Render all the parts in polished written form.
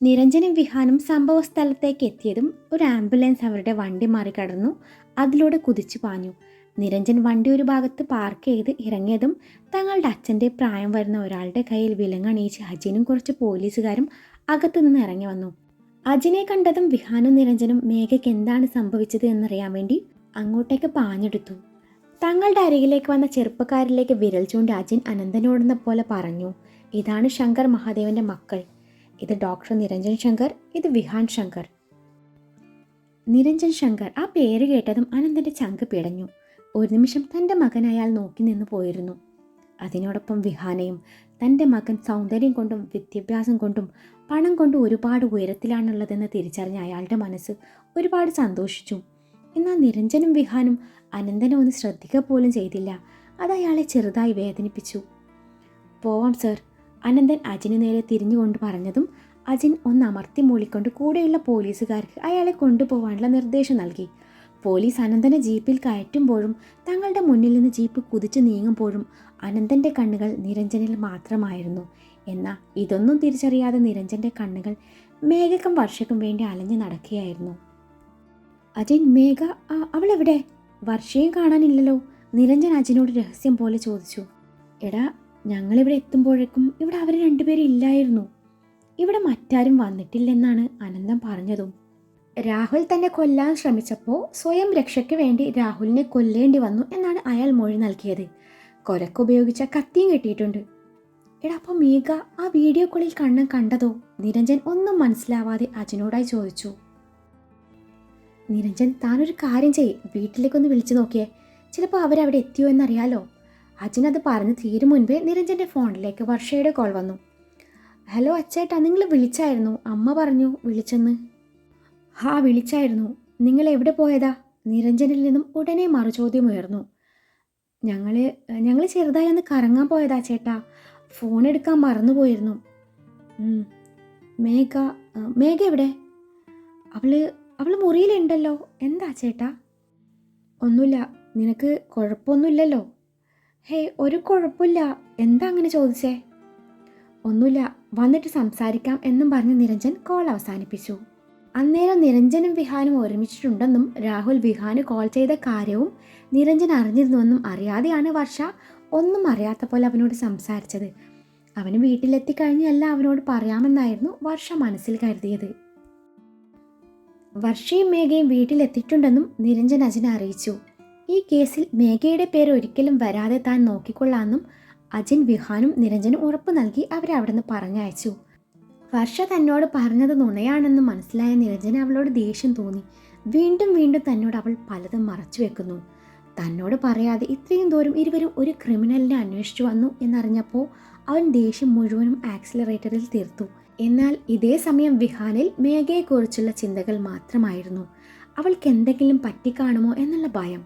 നിരഞ്ജനും വിഹാനും സംഭവ സ്ഥലത്തേക്ക് എത്തിയതും ഒരു ആംബുലൻസ് അവരുടെ വണ്ടി മറികടന്നു അതിലൂടെ കുതിച്ചു പാഞ്ഞു. നിരഞ്ജൻ വണ്ടി ഒരു ഭാഗത്ത് പാർക്ക് ചെയ്ത് ഇറങ്ങിയതും തങ്ങളുടെ അച്ഛൻ്റെ പ്രായം വരുന്ന ഒരാളുടെ കയ്യിൽ വിലങ്ങണിയിച്ച് അജിനും കുറച്ച് പോലീസുകാരും അകത്തു നിന്ന് ഇറങ്ങി വന്നു. അജിനെ കണ്ടതും വിഹാനും നിരഞ്ജനും മേഘയ്ക്ക് എന്താണ് സംഭവിച്ചത് എന്നറിയാൻ വേണ്ടി അങ്ങോട്ടേക്ക് പാഞ്ഞെടുത്തു. തങ്ങളുടെ അരികിലേക്ക് വന്ന ചെറുപ്പക്കാരിലേക്ക് വിരൽ ചൂണ്ടി അജിൻ അനന്തനോടെന്ന പോലെ പറഞ്ഞു, ഇതാണ് ശങ്കർ മഹാദേവന്റെ മക്കൾ. ഇത് ഡോക്ടർ നിരഞ്ജൻ ശങ്കർ, ഇത് വിഹാൻ ശങ്കർ. നിരഞ്ജൻ ശങ്കർ ആ പേര് കേട്ടതും അനന്തന്റെ ചങ്ക് പിടഞ്ഞു. ഒരു നിമിഷം തൻ്റെ മകൻ അയാൾ നോക്കി നിന്ന് പോയിരുന്നു. അതിനോടൊപ്പം വിഹാനയും തൻ്റെ മകൻ സൗന്ദര്യം കൊണ്ടും വിദ്യാഭ്യാസം കൊണ്ടും പണം കൊണ്ടും ഒരുപാട് ഉയരത്തിലാണുള്ളതെന്ന് തിരിച്ചറിഞ്ഞ അയാളുടെ മനസ്സ് ഒരുപാട് സന്തോഷിച്ചു. എന്നാൽ നിരഞ്ജനും വിഹാനും അനന്തനെ ഒന്ന് ശ്രദ്ധിക്കുക പോലും ചെയ്തില്ല. അത് അയാളെ ചെറുതായി വേദനിപ്പിച്ചു. പോവാം സർ, അനന്തൻ അജിന് നേരെ തിരിഞ്ഞുകൊണ്ട് പറഞ്ഞതും അജിൻ ഒന്ന് അമർത്തി മൂളിക്കൊണ്ട് കൂടെയുള്ള പോലീസുകാർക്ക് അയാളെ കൊണ്ടുപോകാനുള്ള നിർദ്ദേശം നൽകി. പോലീസ് അനന്തനെ ജീപ്പിൽ കയറ്റുമ്പോഴും തങ്ങളുടെ മുന്നിൽ നിന്ന് ജീപ്പ് കുതിച്ചു നീങ്ങുമ്പോഴും അനന്തൻ്റെ കണ്ണുകൾ നിരഞ്ജനിൽ മാത്രമായിരുന്നു. എന്നാൽ ഇതൊന്നും തിരിച്ചറിയാതെ നിരഞ്ജൻ്റെ കണ്ണുകൾ മേഘയ്ക്കും വർഷയ്ക്കും വേണ്ടി അലഞ്ഞു നടക്കുകയായിരുന്നു. അജിൻ, മേഘ അവളെവിടെ? വർഷയും കാണാനില്ലല്ലോ. നിരഞ്ജൻ അജിനോട് രഹസ്യം പോലെ ചോദിച്ചു. എടാ, ഞങ്ങളിവിടെ എത്തുമ്പോഴേക്കും ഇവിടെ അവർ രണ്ടുപേരും ഇല്ലായിരുന്നു. ഇവിടെ മറ്റാരും വന്നിട്ടില്ലെന്നാണ് അനന്തൻ പറഞ്ഞതും. രാഹുൽ തന്നെ കൊല്ലാൻ ശ്രമിച്ചപ്പോൾ സ്വയം രക്ഷയ്ക്ക് വേണ്ടി രാഹുലിനെ കൊല്ലേണ്ടി വന്നു എന്നാണ് അയാൾ മൊഴി നൽകിയത്. കൊലക്കുപയോഗിച്ച കത്തിയും കിട്ടിയിട്ടുണ്ട്. എടാ, അപ്പോൾ മേഘ ആ വീഡിയോ കോളിൽ കണ്ണൻ കണ്ടതോ? നിരഞ്ജൻ ഒന്നും മനസ്സിലാവാതെ അജിനോടായി ചോദിച്ചു. നിരഞ്ജൻ, താനൊരു കാര്യം ചെയ്യ്, വീട്ടിലേക്കൊന്ന് വിളിച്ചു നോക്കിയേ, ചിലപ്പോൾ അവരവിടെ എത്തിയോ എന്നറിയാലോ. അജിൻ അത് പറഞ്ഞ് തീരും മുൻപേ നിരഞ്ജൻ്റെ ഫോണിലേക്ക് വർഷയുടെ കോൾ വന്നു. ഹലോ അച്ചേട്ടാ, നിങ്ങൾ വിളിച്ചായിരുന്നു, അമ്മ പറഞ്ഞു വിളിച്ചെന്ന്. വിളിച്ചായിരുന്നു. നിങ്ങൾ എവിടെ പോയതാ? നിരഞ്ജനിൽ നിന്നും ഉടനെ മറുചോദ്യം ഉയർന്നു. ഞങ്ങൾ ചെറുതായി ഒന്ന് കറങ്ങാൻ പോയതാ ചേട്ടാ, ഫോൺ എടുക്കാൻ മറന്നുപോയിരുന്നു. മേഘ എവിടെ? അവൾ മുറിയിലുണ്ടല്ലോ. എന്താ ചേട്ടാ? ഒന്നുമില്ല. നിനക്ക് കുഴപ്പമൊന്നുമില്ലല്ലോ? ഒരു കുഴപ്പമില്ല. എന്താ അങ്ങനെ ചോദിച്ചേ? ഒന്നുമില്ല, വന്നിട്ട് സംസാരിക്കാം എന്നും പറഞ്ഞ് നിരഞ്ജൻ കോൾ അവസാനിപ്പിച്ചു. അന്നേരം നിരഞ്ജനും വിഹാനും ഒരുമിച്ചിട്ടുണ്ടെന്നും രാഹുൽ വിഹാന് കോൾ ചെയ്ത കാര്യവും നിരഞ്ജൻ അറിഞ്ഞിരുന്നുവെന്നും അറിയാതെയാണ് വർഷ ഒന്നും അറിയാത്ത പോലെ അവനോട് സംസാരിച്ചത്. അവന് വീട്ടിലെത്തിക്കഴിഞ്ഞല്ല അവനോട് പറയാമെന്നായിരുന്നു വർഷ മനസ്സിൽ കരുതിയത്. വർഷയും മേഘയും വീട്ടിലെത്തിയിട്ടുണ്ടെന്നും നിരഞ്ജൻ അജിനെ അറിയിച്ചു. ഈ കേസിൽ മേഘയുടെ പേര് ഒരിക്കലും വരാതെ താൻ നോക്കിക്കൊള്ളാമെന്നും അജിൻ വിഹാനും നിരഞ്ജനും ഉറപ്പ് നൽകി അവരെ അവിടെ നിന്ന് പറഞ്ഞയച്ചു. വർഷ തന്നോട് പറഞ്ഞത് നുണയാണെന്ന് മനസ്സിലായ നിരഞ്ജന് അവളോട് ദേഷ്യം തോന്നി. വീണ്ടും വീണ്ടും തന്നോട് അവൾ പലതും മറച്ചു വെക്കുന്നു. തന്നോട് പറയാതെ ഇത്രയും ദൂരം ഇരുവരും ഒരു ക്രിമിനലിനെ അന്വേഷിച്ചു വന്നു എന്നറിഞ്ഞപ്പോൾ അവൻ ദേഷ്യം മുഴുവനും ആക്സിലറേറ്ററിൽ തീർത്തു. എന്നാൽ ഇതേ സമയം വിഹാനിൽ മേഘയെക്കുറിച്ചുള്ള ചിന്തകൾ മാത്രമായിരുന്നു. അവൾക്ക് എന്തെങ്കിലും പറ്റിക്കാണുമോ എന്നുള്ള ഭയം.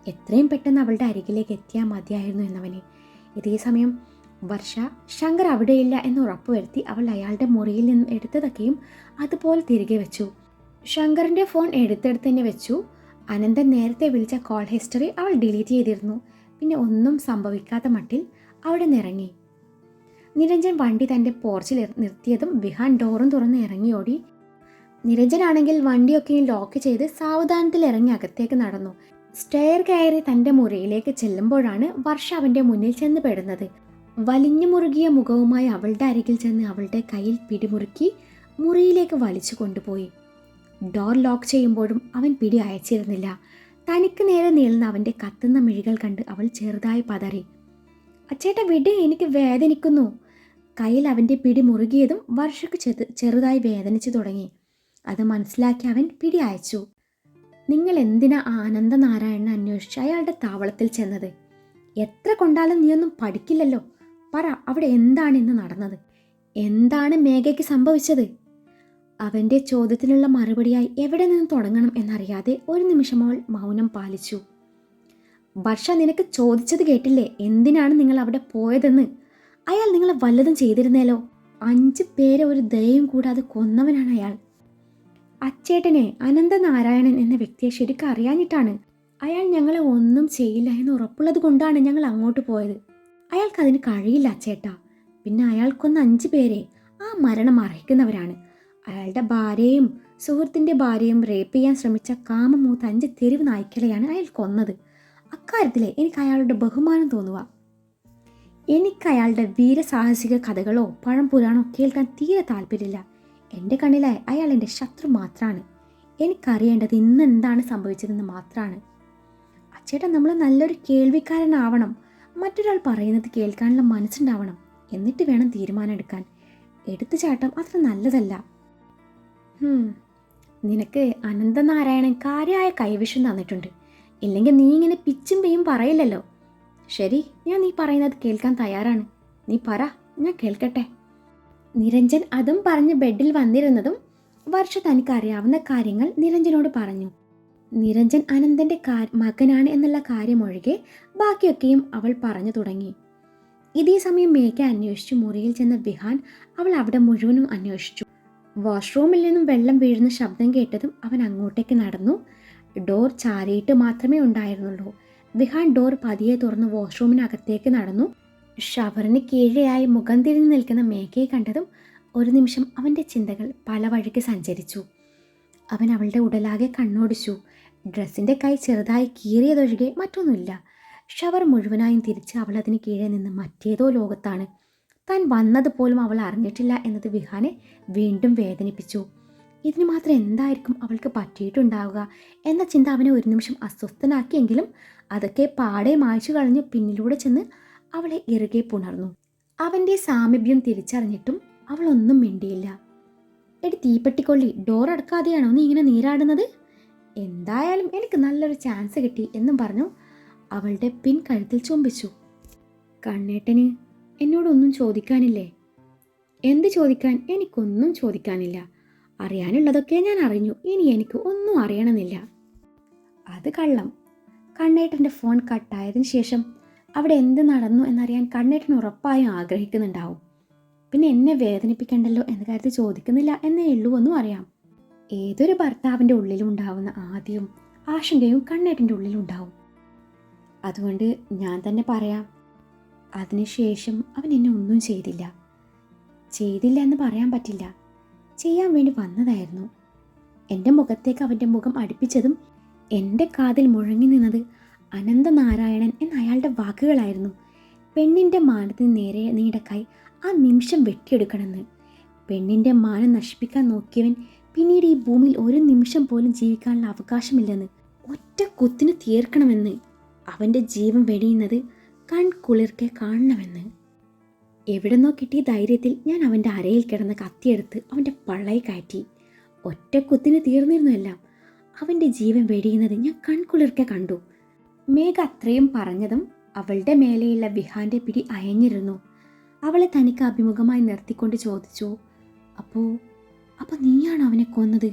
എത്രയും പെട്ടെന്ന് അവളുടെ അരികിലേക്ക് എത്തിയാൽ മതിയായിരുന്നു എന്നവന്. ഇതേ സമയം വർഷ ശങ്കർ അവിടെയില്ല എന്ന് ഉറപ്പുവരുത്തി അവൾ അയാളുടെ മുറിയിൽ നിന്നും എടുത്തതൊക്കെയും അതുപോലെ തിരികെ വെച്ചു. ശങ്കറിൻ്റെ ഫോൺ എടുത്തെടുത്ത് തന്നെ വെച്ചു. അനന്തൻ നേരത്തെ വിളിച്ച കോൾ ഹിസ്റ്ററി അവൾ ഡിലീറ്റ് ചെയ്തിരുന്നു. പിന്നെ ഒന്നും സംഭവിക്കാത്ത മട്ടിൽ അവിടെ നിറങ്ങി. നിരഞ്ജൻ വണ്ടി തൻ്റെ പോർച്ചിൽ നിർത്തിയതും വിഹാൻ ഡോറും തുറന്ന് ഇറങ്ങിയോടി. നിരഞ്ജനാണെങ്കിൽ വണ്ടിയൊക്കെയും ലോക്ക് ചെയ്ത് സാവധാനത്തിൽ ഇറങ്ങി അകത്തേക്ക് നടന്നു. സ്റ്റെയർ കയറി തൻ്റെ മുറിയിലേക്ക് ചെല്ലുമ്പോഴാണ് വർഷ അവൻ്റെ മുന്നിൽ ചെന്ന് പെടുന്നത്. വലിഞ്ഞു മുറുകിയ മുഖവുമായി അവളുടെ അരികിൽ ചെന്ന് അവളുടെ കയ്യിൽ പിടിമുറുക്കി മുറിയിലേക്ക് വലിച്ചു കൊണ്ടുപോയി. ഡോർ ലോക്ക് ചെയ്യുമ്പോഴും അവൻ പിടി അയച്ചിരുന്നില്ല. തനിക്ക് നേരെ നീളുന്ന അവൻ്റെ കത്തുന്ന മിഴികൾ കണ്ട് അവൾ ചെറുതായി പതറി. അച്ചേട്ട വിട്, എനിക്ക് വേദനിക്കുന്നു. കയ്യിൽ അവൻ്റെ പിടി മുറുകിയതും വർഷയ്ക്ക് ചെറുതായി വേദനിച്ചു തുടങ്ങി. അത് മനസ്സിലാക്കി അവൻ പിടി അയച്ചു. നിങ്ങൾ എന്തിനാ ആനന്ദനാരായണനെ അന്വേഷിച്ച് അയാളുടെ താവളത്തിൽ ചെന്നത്? എത്ര കൊണ്ടാലും നീയൊന്നും പഠിക്കില്ലല്ലോ. പറ, അവിടെ എന്താണ് ഇന്ന് നടന്നത്? എന്താണ് മേഘയ്ക്ക് സംഭവിച്ചത്? അവൻ്റെ ചോദ്യത്തിനുള്ള മറുപടിയായി എവിടെ നിന്ന് തുടങ്ങണം എന്നറിയാതെ ഒരു നിമിഷം അവൾ മൗനം പാലിച്ചു. വർഷ, നിനക്ക് ചോദിച്ചത് കേട്ടില്ലേ? എന്തിനാണ് നിങ്ങൾ അവിടെ പോയതെന്ന്? അയാൾ നിങ്ങളെ വല്ലതും ചെയ്തിരുന്നേലോ? 5 പേരെ ഒരു ദയയും കൂടാതെ കൊന്നവനാണ് അയാൾ. അച്ചേട്ടനെ അനന്തനാരായണൻ എന്ന വ്യക്തിയെ ശരിക്കും അറിയാഞ്ഞിട്ടാണ്. അയാൾ ഞങ്ങളെ ഒന്നും ചെയ്യില്ല എന്ന് ഉറപ്പുള്ളത് കൊണ്ടാണ് ഞങ്ങൾ അങ്ങോട്ട് പോയത്. അയാൾക്കതിന് കഴിയില്ല അച്ചേട്ടാ. പിന്നെ അയാൾക്കൊന്ന് 5 പേരെ ആ മരണം അർഹിക്കുന്നവരാണ്. അയാളുടെ ഭാര്യയും സുഹൃത്തിൻ്റെ ഭാര്യയും റേപ്പ് ചെയ്യാൻ ശ്രമിച്ച കാമമൂത്ത 5 തെരുവ് നായ്ക്കളെയാണ് അയാൾ കൊന്നത്. അക്കാര്യത്തിലെ എനിക്ക് അയാളുടെ ബഹുമാനം തോന്നുക. എനിക്ക് അയാളുടെ വീരസാഹസിക കഥകളോ പഴംപുരാണോ കേൾക്കാൻ തീരെ താല്പര്യമില്ല. എൻ്റെ കണ്ണിലെ അയാൾ എൻ്റെ ശത്രു മാത്രമാണ്. എനിക്കറിയേണ്ടത് ഇന്ന് എന്താണ് സംഭവിച്ചതെന്ന് മാത്രമാണ്. അച്ചേട്ടാ, നമ്മൾ നല്ലൊരു കേൾവിക്കാരനാവണം. മറ്റൊരാൾ പറയുന്നത് കേൾക്കാനുള്ള മനസ്സുണ്ടാവണം. എന്നിട്ട് വേണം തീരുമാനം എടുക്കാൻ. എടുത്തുചാട്ടം അത്ര നല്ലതല്ല. നിനക്ക് അനന്തനാരായണൻ കാര്യമായ കൈവിഷം തന്നിട്ടുണ്ട്. ഇല്ലെങ്കിൽ നീ ഇങ്ങനെ പിച്ചും പെയ്യും പറയില്ലല്ലോ. ശരി, ഞാൻ നീ പറയുന്നത് കേൾക്കാൻ തയ്യാറാണ്. നീ പറ, ഞാൻ കേൾക്കട്ടെ. നിരഞ്ജൻ അതും പറഞ്ഞ് ബെഡിൽ വന്നിരുന്നതും വർഷ തനിക്കറിയാവുന്ന കാര്യങ്ങൾ നിരഞ്ജനോട് പറഞ്ഞു. നിരഞ്ജൻ അനന്തൻ്റെ മകനാണ് എന്നുള്ള കാര്യമൊഴികെ ബാക്കിയൊക്കെയും അവൾ പറഞ്ഞു തുടങ്ങി. ഇതേ സമയം മേഘ അന്വേഷിച്ചു മുറിയിൽ ചെന്ന വിഹാൻ അവൾ അവിടെ മുഴുവനും അന്വേഷിച്ചു. വാഷ്റൂമിൽ നിന്നും വെള്ളം വീഴുന്ന ശബ്ദം കേട്ടതും അവൻ അങ്ങോട്ടേക്ക് നടന്നു. ഡോർ ചാരിയിട്ട് മാത്രമേ ഉണ്ടായിരുന്നുള്ളൂ. വിഹാൻ ഡോർ പതിയെ തുറന്ന് വാഷ്റൂമിനകത്തേക്ക് നടന്നു. ഷവറിന് കീഴെയായി മുഖം തിരിഞ്ഞു നിൽക്കുന്ന മേഘയെ കണ്ടതും ഒരു നിമിഷം അവൻ്റെ ചിന്തകൾ പല വഴിക്ക് സഞ്ചരിച്ചു. അവൻ അവളുടെ ഉടലാകെ കണ്ണോടിച്ചു. ഡ്രസ്സിൻ്റെ കൈ ചെറുതായി കീറിയതൊഴികെ മറ്റൊന്നുമില്ല. ഷവർ മുഴുവനായും തിരിച്ച് അവൾ അതിന് കീഴെ നിന്ന് മറ്റേതോ ലോകത്താണ്. താൻ വന്നതുപോലും അവൾ അറിഞ്ഞിട്ടില്ല എന്നത് വിഹാനെ വീണ്ടും വേദനിപ്പിച്ചു. ഇതിന് മാത്രം എന്തായിരിക്കും അവൾക്ക് പറ്റിയിട്ടുണ്ടാവുക എന്ന ചിന്ത അവനെ ഒരു നിമിഷം അസ്വസ്ഥനാക്കിയെങ്കിലും അതൊക്കെ പാടെ മായ്ച്ചു കളഞ്ഞു പിന്നിലൂടെ ചെന്ന് അവളെ ഇറുകെ പുണർന്നു. അവൻ്റെ സാമീപ്യം തിരിച്ചറിഞ്ഞിട്ടും അവൾ ഒന്നും മിണ്ടിയില്ല. എടി തീപ്പെട്ടിക്കൊള്ളി, ഡോർ അടക്കാതെയാണോ നീ ഇങ്ങനെ നീരാടുന്നത്? എന്തായാലും എനിക്ക് നല്ലൊരു ചാൻസ് കിട്ടി എന്നും പറഞ്ഞു അവളുടെ പിൻകഴുത്തിൽ ചുംബിച്ചു. കണ്ണേട്ടന് എന്നോടൊന്നും ചോദിക്കാനില്ലേ? എന്ത് ചോദിക്കാൻ? എനിക്കൊന്നും ചോദിക്കാനില്ല. അറിയാനുള്ളതൊക്കെ ഞാൻ അറിഞ്ഞു. ഇനി എനിക്ക് ഒന്നും അറിയണമെന്നില്ല. അത് കള്ളം. കണ്ണേട്ടൻ്റെ ഫോൺ കട്ടായതിനു ശേഷം അവിടെ എന്ത് നടന്നു എന്നറിയാൻ കണ്ണേട്ടൻ ഉറപ്പായും ആഗ്രഹിക്കുന്നുണ്ടാവും. പിന്നെ എന്നെ വേദനിപ്പിക്കണ്ടല്ലോ എന്ന കാര്യത്തിൽ ചോദിക്കുന്നില്ല എന്നേ ഉള്ളൂ എന്നും അറിയാം. ഏതൊരു ഭർത്താവിൻ്റെ ഉള്ളിലും ഉണ്ടാവുന്ന ആദ്യവും ആശങ്കയും കണ്ണേട്ടൻ്റെ ഉള്ളിലുണ്ടാവും. അതുകൊണ്ട് ഞാൻ തന്നെ പറയാം, അതിനുശേഷം അവൻ എന്നെ ഒന്നും ചെയ്തില്ല എന്ന് പറയാൻ പറ്റില്ല. ചെയ്യാൻ വേണ്ടി വന്നതായിരുന്നു. എൻ്റെ മുഖത്തേക്ക് അവൻ്റെ മുഖം അടുപ്പിച്ചതും എൻ്റെ കാതിൽ മുഴങ്ങി നിന്നത് അനന്തനാരായണൻ എന്ന അയാളുടെ വാക്കുകളായിരുന്നു. പെണ്ണിൻ്റെ മാനത്തിന് നേരെ നീണ്ട കൈ ആ നിമിഷം വെട്ടിയെടുക്കണമെന്ന്. പെണ്ണിൻ്റെ മാനം നശിപ്പിക്കാൻ നോക്കിയവൻ പിന്നീട് ഈ ഭൂമിയിൽ ഒരു നിമിഷം പോലും ജീവിക്കാനുള്ള അവകാശമില്ലെന്ന് ഒറ്റ കുത്തിന് തീർക്കണമെന്ന്. അവൻ്റെ ജീവൻ വെടിയുന്നത് കൺകുളിർക്കെ കാണണമെന്ന്. എവിടെന്നോ കിട്ടിയ ധൈര്യത്തിൽ ഞാൻ അവൻ്റെ അരയിൽ കിടന്ന കത്തിയെടുത്ത് അവൻ്റെ പള്ളയിൽ കയറ്റി. ഒറ്റ കുത്തിന് തീർന്നിരുന്നു എല്ലാം. അവൻ്റെ ജീവൻ വെടിയുന്നത് ഞാൻ കൺകുളിർക്കെ കണ്ടു. മേഘ അത്രയും പറഞ്ഞതും അവളുടെ മേലെയുള്ള വിഹാൻ്റെ പിടി അയഞ്ഞിരുന്നു. അവളെ തനിക്ക് അഭിമുഖമായി നിർത്തിക്കൊണ്ട് ചോദിച്ചു, അപ്പോൾ നീയാണ് അവനെ കൊന്നത്?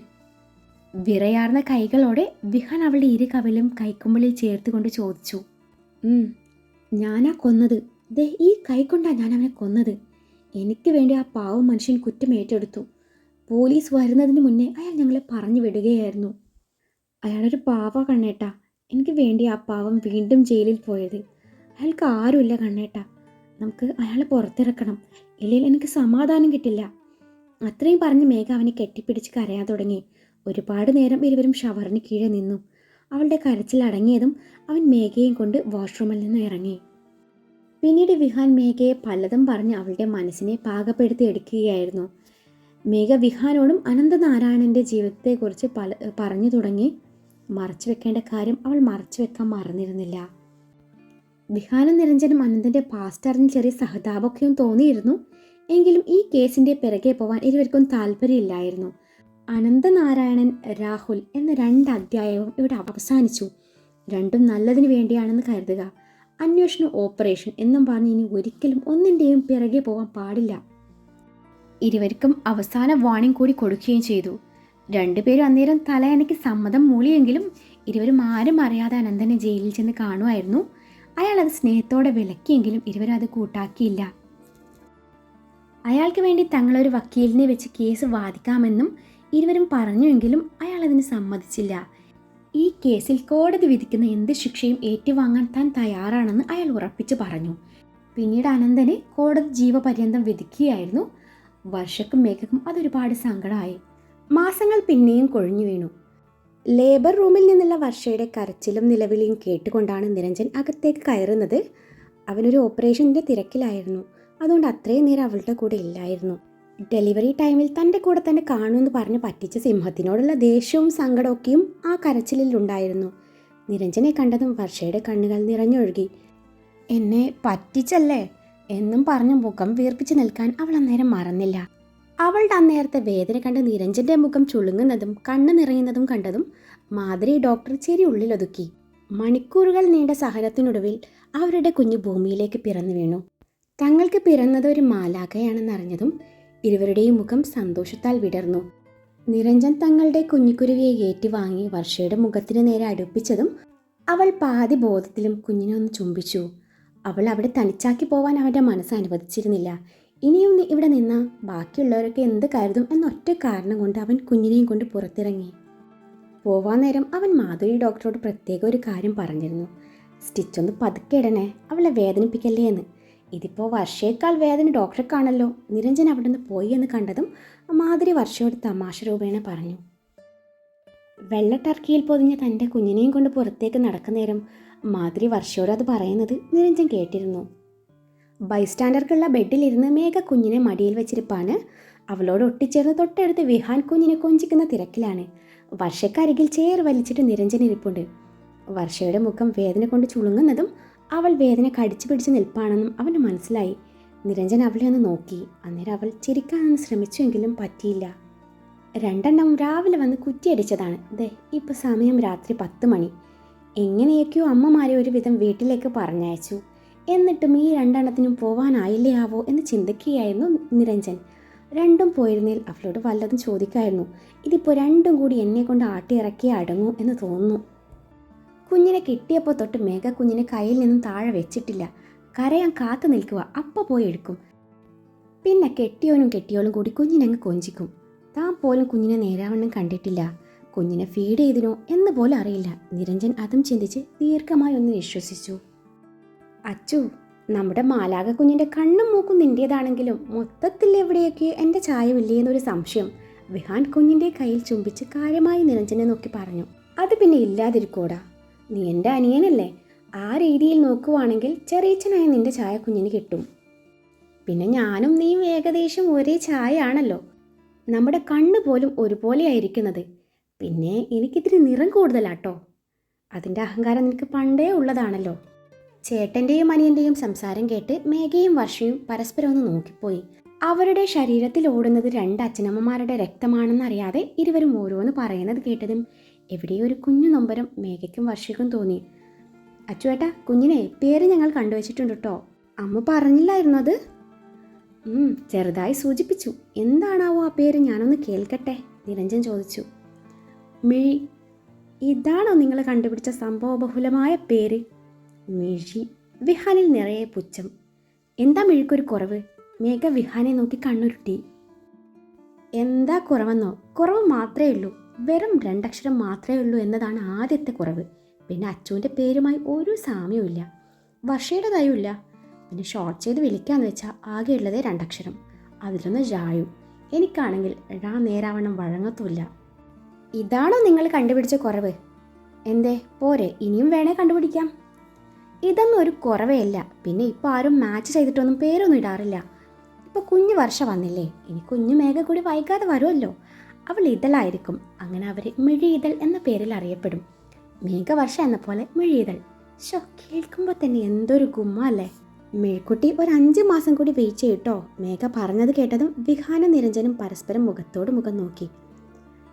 വിറയാർന്ന കൈകളോടെ വിഹാൻ അവളുടെ ഇരു കവിളും കൈക്കുമ്പിളിൽ ചേർത്തുകൊണ്ട് ചോദിച്ചു. ഞാനാ കൊന്നത്. ദേ ഈ കൈ കൊണ്ടാ ഞാൻ അവനെ കൊന്നത്. എനിക്ക് വേണ്ടി ആ പാവം മനുഷ്യൻ കുറ്റം ഏറ്റെടുത്തു. പോലീസ് വരുന്നതിന് മുന്നേ അയാൾ ഞങ്ങളെ പറഞ്ഞു വിടുകയായിരുന്നു. അയാളൊരു പാവ കണ്ണേട്ടാ. എനിക്ക് വേണ്ടി ആ പാവം വീണ്ടും ജയിലിൽ പോയത്. അയാൾക്ക് ആരുമില്ല കണ്ണേട്ടാ. നമുക്ക് അയാളെ പുറത്തിറക്കണം, ഇല്ലെങ്കിൽ എനിക്ക് സമാധാനം കിട്ടില്ല. അത്രയും പറഞ്ഞ് മേഘ അവനെ കെട്ടിപ്പിടിച്ച് കരയാൻ തുടങ്ങി. ഒരുപാട് നേരം ഇരുവരും ഷവറിന് കീഴെ നിന്നു. അവളുടെ കരച്ചിൽ അടങ്ങിയതും അവൻ മേഘയും കൊണ്ട് വാഷ്റൂമിൽ നിന്ന് ഇറങ്ങി. പിന്നീട് വിഹാൻ മേഘയെ പലതും പറഞ്ഞ് അവളുടെ മനസ്സിനെ പാകപ്പെടുത്തി എടുക്കുകയായിരുന്നു. മേഘ വിഹാനോടും അനന്തനാരായണൻ്റെ ജീവിതത്തെക്കുറിച്ച് പറഞ്ഞു തുടങ്ങി. മറച്ചു വെക്കേണ്ട കാര്യം അവൾ മറച്ചു വെക്കാൻ മറന്നിരുന്നില്ല. വിഹാനും നിരഞ്ജനും അനന്തൻ്റെ പാസ്റ്റ് അറിഞ്ഞ് ചെറിയ സഹതാപമൊക്കെയും തോന്നിയിരുന്നു. എങ്കിലും ഈ കേസിൻ്റെ പിറകെ പോവാൻ ഇരുവർക്കും താല്പര്യമില്ലായിരുന്നു. അനന്തനാരായണൻ, രാഹുൽ എന്ന 2 അധ്യായവും ഇവിടെ അവസാനിച്ചു. രണ്ടും നല്ലതിന് വേണ്ടിയാണെന്ന് കരുതുക. അന്വേഷണം, ഓപ്പറേഷൻ എന്നും പറഞ്ഞ് ഇനി ഒരിക്കലും ഒന്നിൻ്റെയും പിറകെ പോകാൻ പാടില്ല. ഇരുവർക്കും അവസാന വാണിംഗ് കൂടി കൊടുക്കുകയും ചെയ്തു. 2 പേരും അന്നേരം തലയണയ്ക്ക് സമ്മതം മൂളിയെങ്കിലും ഇരുവരും ആരും അറിയാതെ അനന്തനെ ജയിലിൽ ചെന്ന് കാണുമായിരുന്നു. അയാൾ അത് സ്നേഹത്തോടെ വിലക്കിയെങ്കിലും ഇരുവരും അത് കൂട്ടാക്കിയില്ല. അയാൾക്ക് വേണ്ടി തങ്ങളൊരു വക്കീലിനെ വെച്ച് കേസ് വാദിക്കാമെന്നും ഇരുവരും പറഞ്ഞുവെങ്കിലും അയാൾ അതിന് സമ്മതിച്ചില്ല. ഈ കേസിൽ കോടതി വിധിക്കുന്ന എന്ത് ശിക്ഷയും ഏറ്റുവാങ്ങാൻ താൻ തയ്യാറാണെന്ന് അയാൾ ഉറപ്പിച്ചു പറഞ്ഞു. പിന്നീട് അനന്തനെ കോടതി ജീവപര്യന്തം വിധിക്കുകയായിരുന്നു. വർഷക്കും മേഘക്കും അതൊരുപാട് സങ്കടമായി. മാസങ്ങൾ പിന്നെയും കൊഴിഞ്ഞു വീണു. ലേബർ റൂമിൽ നിന്നുള്ള വർഷയുടെ കരച്ചിലും നിലവിളിയും കേട്ടുകൊണ്ടാണ് നിരഞ്ജൻ അകത്തേക്ക് കയറുന്നത്. അവനൊരു ഓപ്പറേഷൻ്റെ തിരക്കിലായിരുന്നു. അതുകൊണ്ട് അത്രയും നേരം അവളുടെ കൂടെ ഇല്ലായിരുന്നു. ഡെലിവറി ടൈമിൽ തൻ്റെ കൂടെ തന്നെ കാണുമെന്ന് പറഞ്ഞ് പറ്റിച്ച സിംഹത്തിനോടുള്ള ദേഷ്യവും സങ്കടമൊക്കെയും ആ കരച്ചിലിലുണ്ടായിരുന്നു. നിരഞ്ജനെ കണ്ടതും വർഷയുടെ കണ്ണുകൾ നിറഞ്ഞൊഴുകി. എന്നെ പറ്റിച്ചല്ലേ എന്നും പറഞ്ഞ് മുഖം വീർപ്പിച്ച് നിൽക്കാൻ അവൾ അന്നേരം മറന്നില്ല. അവളുടെ അന്നേരത്തെ വേദന കണ്ട് നിരഞ്ജന്റെ മുഖം ചുളുങ്ങുന്നതും കണ്ണ് നിറയുന്നതും കണ്ടതും മാധുരി ഡോക്ടർ ചെരി ഉള്ളിലൊതുക്കി. മണിക്കൂറുകൾ നീണ്ട സഹനത്തിനൊടുവിൽ അവരുടെ കുഞ്ഞു ഭൂമിയിലേക്ക് പിറന്നു വീണു. തങ്ങൾക്ക് പിറന്നത് ഒരു മാലാഖയാണെന്നറിഞ്ഞതും ഇരുവരുടെയും മുഖം സന്തോഷത്താൽ വിടർന്നു. നിരഞ്ജൻ തങ്ങളുടെ കുഞ്ഞിക്കുരുവിയെ ഏറ്റുവാങ്ങി വർഷയുടെ മുഖത്തിന് നേരെ അടുപ്പിച്ചതും അവൾ പാതി ബോധത്തിലും കുഞ്ഞിനെ ഒന്ന് ചുംബിച്ചു. അവൾ അവിടെ തനിച്ചാക്കി പോവാൻ അവൻ്റെ മനസ്സ് അനുവദിച്ചിരുന്നില്ല. ഇനിയും ഇവിടെ നിന്നാൽ ബാക്കിയുള്ളവരൊക്കെ എന്ത് കരുതും എന്നൊറ്റ കാരണം കൊണ്ട് അവൻ കുഞ്ഞിനെയും കൊണ്ട് പുറത്തിറങ്ങി. പോവാൻ നേരം അവൻ മാധുരി ഡോക്ടറോട് പ്രത്യേക ഒരു കാര്യം പറഞ്ഞിരുന്നു. സ്റ്റിച്ചൊന്ന് പതുക്കെ ഇടണേ, അവളെ വേദനിപ്പിക്കല്ലേ എന്ന്. ഇതിപ്പോൾ വർഷയേക്കാൾ വേദന ഡോക്ടർക്കാണല്ലോ. നിരഞ്ജൻ അവിടെ നിന്ന് പോയി എന്ന് കണ്ടതും മാധുരി വർഷയോട് തമാശ രൂപേണ പറഞ്ഞു. വെള്ള ടർക്കിയിൽ പൊതിഞ്ഞ തൻ്റെ കുഞ്ഞിനെയും കൊണ്ട് പുറത്തേക്ക് നടക്കുന്നേരം മാധുരി വർഷയോട് അത് പറയുന്നത് നിരഞ്ജൻ കേട്ടിരുന്നു. ബൈസ്റ്റാൻഡർക്കുള്ള ബെഡിലിരുന്ന് മേഘ കുഞ്ഞിനെ മടിയിൽ വെച്ചിരിപ്പാണ്. അവളോട് ഒട്ടിച്ചേർന്ന് തൊട്ടടുത്ത് വിഹാൻ കുഞ്ഞിനെ കൊഞ്ചിക്കുന്ന തിരക്കിലാണ്. വർഷക്കരികിൽ ചേർ വലിച്ചിട്ട് നിരഞ്ജൻ ഇരിപ്പുണ്ട്. വർഷയുടെ മുഖം വേദന കൊണ്ട് ചുളുങ്ങുന്നതും അവൾ വേദന കടിച്ചു പിടിച്ച് നിൽപ്പാണെന്നും അവന് മനസ്സിലായി. നിരഞ്ജൻ അവളെ ഒന്ന് നോക്കി. അന്നേരം അവൾ ചിരിക്കാനൊന്ന് ശ്രമിച്ചുവെങ്കിലും പറ്റിയില്ല. രണ്ടെണ്ണവും രാവിലെ വന്ന് കുറ്റിയടിച്ചതാണ്. ദേ ഇപ്പോൾ സമയം രാത്രി 10 മണി. എങ്ങനെയൊക്കെയോ അമ്മമാരെ ഒരു വിധം വീട്ടിലേക്ക് പറഞ്ഞയച്ചു. എന്നിട്ടും ഈ രണ്ടെണ്ണത്തിനും പോവാനായില്ലേ ആവോ എന്ന് ചിന്തിക്കുകയായിരുന്നു നിരഞ്ജൻ. രണ്ടും പോയിരുന്നേൽ അവളോട് വല്ലതും ചോദിക്കായിരുന്നു. ഇതിപ്പോൾ രണ്ടും കൂടി എന്നെ കൊണ്ട് ആട്ടിയിറക്കിയേ അടങ്ങൂ എന്ന് തോന്നുന്നു. കുഞ്ഞിനെ കിട്ടിയപ്പോൾ തൊട്ട് മേഘ കുഞ്ഞിനെ കയ്യിൽ നിന്നും താഴെ വെച്ചിട്ടില്ല. കരയാൻ കാത്തു നിൽക്കുക. അപ്പം പോയി എടുക്കും. പിന്നെ കെട്ടിയോളും കൂടി കുഞ്ഞിനങ്ങ് കൊഞ്ചിക്കും. താൻ പോലും കുഞ്ഞിനെ നേരാവണ്ണം കണ്ടിട്ടില്ല. കുഞ്ഞിനെ ഫീഡ് ചെയ്തിനോ എന്ന് പോലും അറിയില്ല. നിരഞ്ജൻ അതും ചിന്തിച്ച് ദീർഘമായി ഒന്ന് വിശ്വസിച്ചു. അച്ചു, നമ്മുടെ മാലാക കുഞ്ഞിൻ്റെ കണ്ണും മൂക്കും നിൻ്റേതാണെങ്കിലും മൊത്തത്തിൽ എവിടെയൊക്കെ എൻ്റെ ചായവില്ലേ എന്നൊരു സംശയം വിഹാൻ കുഞ്ഞിൻ്റെ കയ്യിൽ ചുംബിച്ച് കാര്യമായി നിരഞ്ജനെ നോക്കി പറഞ്ഞു. അത് പിന്നെ ഇല്ലാതിരിക്കൂടാ, നീ എൻ്റെ അനിയനല്ലേ. ആ രീതിയിൽ നോക്കുവാണെങ്കിൽ ചെറിയച്ഛനായ നിൻ്റെ ചായ കുഞ്ഞിന് കിട്ടും. പിന്നെ ഞാനും നീയും ഏകദേശം ഒരേ ചായ ആണല്ലോ. നമ്മുടെ കണ്ണ് പോലും ഒരുപോലെയായിരിക്കുന്നത്. പിന്നെ എനിക്കിത്തിരി നിറം കൂടുതലാട്ടോ. അതിൻ്റെ അഹങ്കാരം നിനക്ക് പണ്ടേ ഉള്ളതാണല്ലോ. ചേട്ടൻ്റെയും അനിയൻ്റെയും സംസാരം കേട്ട് മേഘയും വർഷയും പരസ്പരം ഒന്ന് നോക്കിപ്പോയി. അവരുടെ ശരീരത്തിൽ ഓടുന്നത് 2 അച്ഛനമ്മമാരുടെ രക്തമാണെന്നറിയാതെ ഇരുവരും ഓരോന്ന് പറയുന്നത് കേട്ടതും എവിടെയോ ഒരു കുഞ്ഞു നൊമ്പരം മേഘയ്ക്കും വർഷയ്ക്കും തോന്നി. അച്ചുവേട്ടാ, കുഞ്ഞിനെ പേര് ഞങ്ങൾ കണ്ടുവച്ചിട്ടുണ്ട് കേട്ടോ. അമ്മ പറഞ്ഞില്ലായിരുന്നു അത്? ചെറുതായി സൂചിപ്പിച്ചു. എന്താണാവോ ആ പേര്, ഞാനൊന്ന് കേൾക്കട്ടെ, നിരഞ്ജൻ ചോദിച്ചു. മിഴി. ഇതാണോ നിങ്ങൾ കണ്ടുപിടിച്ച സംഭവബഹുലമായ പേര്? മിഴി. വിഹാനിൽ നിറയെ പുച്ഛം. എന്താ മിഴിക്കൊരു കുറവ്? മേഘ വിഹാനെ നോക്കി കണ്ണുരുട്ടി. എന്താ കുറവെന്നോ? കുറവ് മാത്രമേ ഉള്ളൂ. വെറും 2 അക്ഷരം മാത്രമേ ഉള്ളൂ എന്നതാണ് ആദ്യത്തെ കുറവ്. പിന്നെ അച്ചുവിൻ്റെ പേരുമായി ഒരു സാമ്യവുമില്ല, വർഷയുടേതായുമില്ല. പിന്നെ ഷോർട്ട് ചെയ്ത് വിളിക്കാന്ന് വെച്ചാൽ ആകെയുള്ളതേ 2 അക്ഷരം. അതിലൊന്ന് ജായു. എനിക്കാണെങ്കിൽ നേരാവണ്ണം വഴങ്ങത്തുമില്ല. ഇതാണോ നിങ്ങൾ കണ്ടുപിടിച്ച കുറവ്? എന്തേ പോരെ, ഇനിയും വേണേ കണ്ടുപിടിക്കാം. ഇതൊന്നും ഒരു കുറവേ അല്ല. പിന്നെ ഇപ്പോൾ ആരും മാച്ച് ചെയ്തിട്ടൊന്നും പേരൊന്നും ഇടാറില്ല. ഇപ്പോൾ കുഞ്ഞു വർഷ വന്നില്ലേ, ഇനി കുഞ്ഞു മേഘ കൂടി വൈകാതെ വരുമല്ലോ. അവൾ ഇതളായിരിക്കും. അങ്ങനെ അവർ മിഴിയിതൾ എന്ന പേരിൽ അറിയപ്പെടും. മേഘവർഷ എന്ന പോലെ മിഴിയിതൾ. കേൾക്കുമ്പോൾ തന്നെ എന്തൊരു ഗുമ്മ അല്ലേ. മേഴ്ക്കുട്ടി ഒരു 5 മാസം കൂടി വെയിറ്റ് ചെയ്യട്ടോ. മേഘ പറഞ്ഞത് കേട്ടതും വിഹാനും നിരഞ്ജനും പരസ്പരം മുഖത്തോട് മുഖം നോക്കി.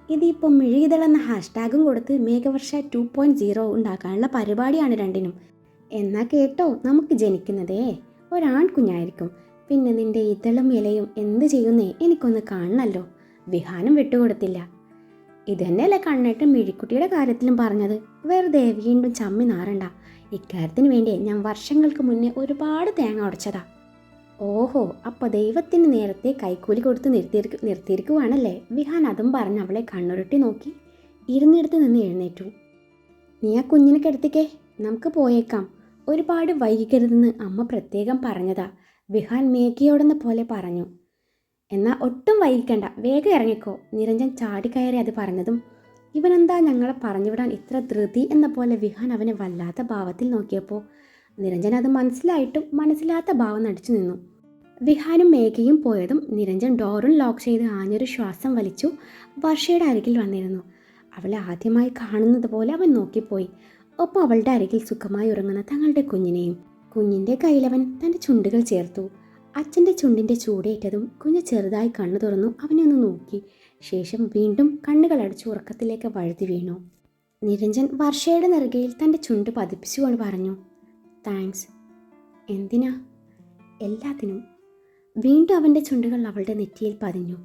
ഇതിപ്പോൾ മിഴിയിതൾ എന്ന ഹാഷ്ടാഗും കൊടുത്ത് മേഘവർഷ 2.0 ഉണ്ടാക്കാനുള്ള പരിപാടിയാണ് രണ്ടിനും. എന്നാ കേട്ടോ, നമുക്ക് ജനിക്കുന്നതേ ഒരാൺകുഞ്ഞായിരിക്കും. പിന്നെ നിന്റെ ഇതളും ഇലയും എന്ത് ചെയ്യുന്നേ എനിക്കൊന്ന് കാണണല്ലോ. വിഹാനും വിട്ടുകൊടുത്തില്ല. ഇതന്നെയല്ലേ കണ്ണേട്ടൻ മിഴിക്കുട്ടിയുടെ കാര്യത്തിലും പറഞ്ഞത്. വെറുതെ വീണ്ടും ചമ്മി നാറണ്ട. ഇക്കാര്യത്തിന് വേണ്ടി ഞാൻ വർഷങ്ങൾക്ക് മുന്നേ ഒരുപാട് തേങ്ങ ഉടച്ചതാ. ഓഹോ, അപ്പോൾ ദൈവത്തിന് നേരത്തെ കൈക്കൂലി കൊടുത്ത് നിർത്തിയിരിക്കുവാണല്ലേ. വിഹാൻ അതും പറഞ്ഞ് അവളെ കണ്ണുരുട്ടി നോക്കി ഇരുന്നിടത്ത് നിന്ന് എഴുന്നേറ്റു. നീ ആ കുഞ്ഞിനെ കിടത്തിക്കേ, നമുക്ക് പോയേക്കാം. ഒരുപാട് വൈകിക്കരുതെന്ന് അമ്മ പ്രത്യേകം പറഞ്ഞതാ, വിഹാൻ മേഘയോടെന്ന പോലെ പറഞ്ഞു. എന്നാൽ ഒട്ടും വൈകിക്കണ്ട, വേഗം ഇറങ്ങിക്കോ. നിരഞ്ജൻ ചാടിക്കയറി അത് പറഞ്ഞതും ഇവനെന്താ ഞങ്ങളെ പറഞ്ഞുവിടാൻ ഇത്ര ധൃതി എന്ന പോലെ വിഹാൻ അവനെ വല്ലാത്ത ഭാവത്തിൽ നോക്കിയപ്പോൾ നിരഞ്ജൻ അത് മനസ്സിലായിട്ടും മനസ്സിലാത്ത ഭാവം നടിച്ചു നിന്നു. വിഹാനും മേഘയും പോയതും നിരഞ്ജൻ ഡോറും ലോക്ക് ചെയ്ത് ആഞ്ഞൊരു ശ്വാസം വലിച്ചു വർഷയുടെ അരികിൽ വന്നിരുന്നു. അവളെ ആദ്യമായി കാണുന്നത് പോലെ അവൻ നോക്കിപ്പോയി. ഒപ്പം അവളുടെ അരികിൽ സുഖമായി ഉറങ്ങുന്ന തങ്ങളുടെ കുഞ്ഞിനെയും. കുഞ്ഞിൻ്റെ കയ്യിലവൻ തൻ്റെ ചുണ്ടുകൾ ചേർത്തു. അച്ഛൻ്റെ ചുണ്ടിൻ്റെ ചൂടേറ്റതും കുഞ്ഞ് ചെറുതായി കണ്ണു തുറന്നു അവനെ ഒന്ന് നോക്കി. ശേഷം വീണ്ടും കണ്ണുകൾ അടച്ചു ഉറക്കത്തിലേക്ക് വഴുതി വീണു. നിരഞ്ജൻ വർഷയുടെ നെറുകയിൽ തൻ്റെ ചുണ്ട് പതിപ്പിച്ചുകൊണ്ട് പറഞ്ഞു, താങ്ക്സ്. എന്തിനാ? എല്ലാത്തിനും. വീണ്ടും അവൻ്റെ ചുണ്ടുകൾ അവളുടെ നെറ്റിയിൽ പതിഞ്ഞു.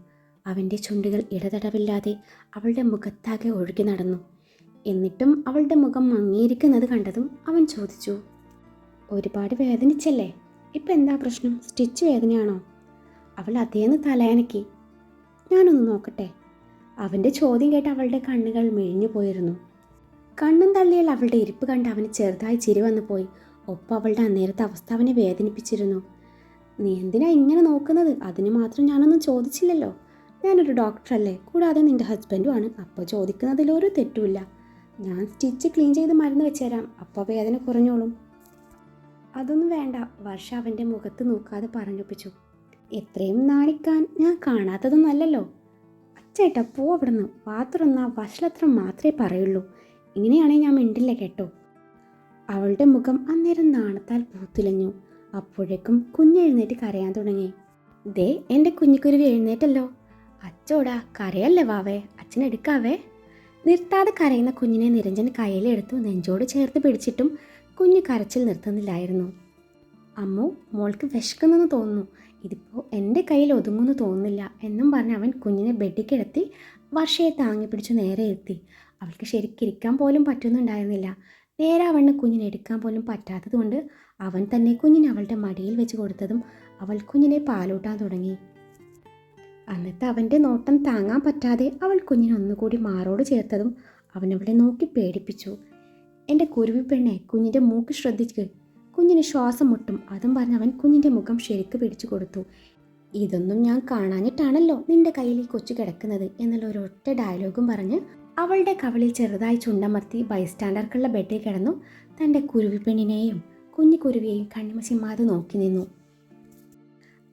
അവൻ്റെ ചുണ്ടുകൾ ഇടതടവില്ലാതെ അവളുടെ മുഖത്താകെ ഒഴുകി നടന്നു. എന്നിട്ടും അവളുടെ മുഖം മങ്ങിയിരിക്കുന്നത് കണ്ടതും അവൻ ചോദിച്ചു, ഒരുപാട് വേദനിച്ചല്ലേ? ഇപ്പം എന്താ പ്രശ്നം? സ്റ്റിച്ച് വേദനയാണോ? അവൾ അതേന്ന് തലയനക്കി. ഞാനൊന്ന് നോക്കട്ടെ. അവൻ്റെ ചോദ്യം കേട്ട് അവളുടെ കണ്ണുകൾ മിഴിഞ്ഞു പോയിരുന്നു. കണ്ണും തള്ളിയാൽ അവളുടെ ഇരിപ്പ് കണ്ട് അവന് ചെറുതായി ചിരി വന്നു പോയി. ഒപ്പം അവളുടെ അന്നേരത്തെ അവസ്ഥ അവനെ വേദനിപ്പിച്ചിരുന്നു. നീ എന്തിനാ ഇങ്ങനെ നോക്കുന്നത്? അതിന് മാത്രം ഞാനൊന്നും ചോദിച്ചില്ലല്ലോ. ഞാനൊരു ഡോക്ടറല്ലേ, കൂടാതെ നിൻ്റെ ഹസ്ബൻഡുമാണ്. അപ്പോൾ ചോദിക്കുന്നതിലൊരു തെറ്റുമില്ല. ഞാൻ സ്റ്റിച്ച് ക്ലീൻ ചെയ്ത് മരുന്ന് വെച്ചുതരാം, അപ്പോൾ വേദന കുറഞ്ഞോളും. അതൊന്നും വേണ്ട, വർഷ അവൻ്റെ മുഖത്ത് നോക്കാതെ പറഞ്ഞൊപ്പിച്ചു. എത്രയും നാണിക്കാൻ ഞാൻ കാണാത്തതൊന്നല്ലല്ലോ. അച്ചേട്ടാ പോ അവിടുന്ന്. പാത്രന്ന വഷളത്രം മാത്രമേ പറയുള്ളൂ. ഇങ്ങനെയാണെങ്കിൽ ഞാൻ മിണ്ടില്ല കേട്ടോ. അവളുടെ മുഖം അന്നേരം നാണത്താൽ പൂത്തുലഞ്ഞു. അപ്പോഴേക്കും കുഞ്ഞെഴുന്നേറ്റ് കരയാൻ തുടങ്ങി. ദേ എൻ്റെ കുഞ്ഞിക്കുരുവി എഴുന്നേറ്റല്ലോ. അച്ചോടാ കരയല്ലേ വാവേ, അച്ഛനെടുക്കാവേ. നിർത്താതെ കരയുന്ന കുഞ്ഞിനെ നിരഞ്ജൻ കയ്യിലെടുത്തു നെഞ്ചോട് ചേർത്ത് പിടിച്ചിട്ടും കുഞ്ഞ് കരച്ചിൽ നിർത്തുന്നില്ലായിരുന്നു. അമ്മു, മോൾക്ക് വിശക്കുന്നെന്ന് തോന്നുന്നു. ഇതിപ്പോൾ എൻ്റെ കയ്യിൽ ഒതുങ്ങുമെന്ന് തോന്നുന്നില്ല എന്നും പറഞ്ഞ് അവൻ കുഞ്ഞിനെ ബെഡിൽ കിടത്തി വർഷയെ താങ്ങി പിടിച്ചു നേരെ എത്തി. അവൾക്ക് ശരിക്കിരിക്കാൻ പോലും പറ്റുന്നുണ്ടായിരുന്നില്ല. നേരാവണ്ണം കുഞ്ഞിനെ എടുക്കാൻ പോലും പറ്റാത്തതുകൊണ്ട് അവൻ തന്നെ കുഞ്ഞിനെ അവളുടെ മടിയിൽ വെച്ച് കൊടുത്തതും അവൾ കുഞ്ഞിനെ പാലൂട്ടാൻ തുടങ്ങി. അന്നത്തെ അവൻ്റെ നോട്ടം താങ്ങാൻ പറ്റാതെ അവൾ കുഞ്ഞിനെ ഒന്നുകൂടി മാറോട് ചേർത്തതും അവൻ അവളെ നോക്കി പേടിപ്പിച്ചു. എൻ്റെ കുരുവി പെണ്ണെ, കുഞ്ഞിൻ്റെ മൂക്ക് ശ്രദ്ധിക്ക്, കുഞ്ഞിന് ശ്വാസം മുട്ടും. അതും പറഞ്ഞ് അവൻ കുഞ്ഞിൻ്റെ മുഖം ശരിക്ക് പിടിച്ചു കൊടുത്തു. ഇതൊന്നും ഞാൻ കാണാഞ്ഞിട്ടാണല്ലോ നിന്റെ കയ്യിൽ ഈ കൊച്ചു കിടക്കുന്നത് എന്നുള്ള ഒരൊറ്റ ഡയലോഗും പറഞ്ഞ് അവളുടെ കവളിൽ ചെറുതായി ചുണ്ടമർത്തി ബൈസ്റ്റാൻഡർക്കുള്ള ബെഡിൽ കിടന്നു തൻ്റെ കുരുവിപ്പെണ്ണിനെയും കുഞ്ഞു കുരുവിയെയും കണ്ണിമസിമാതെ നോക്കി നിന്നു.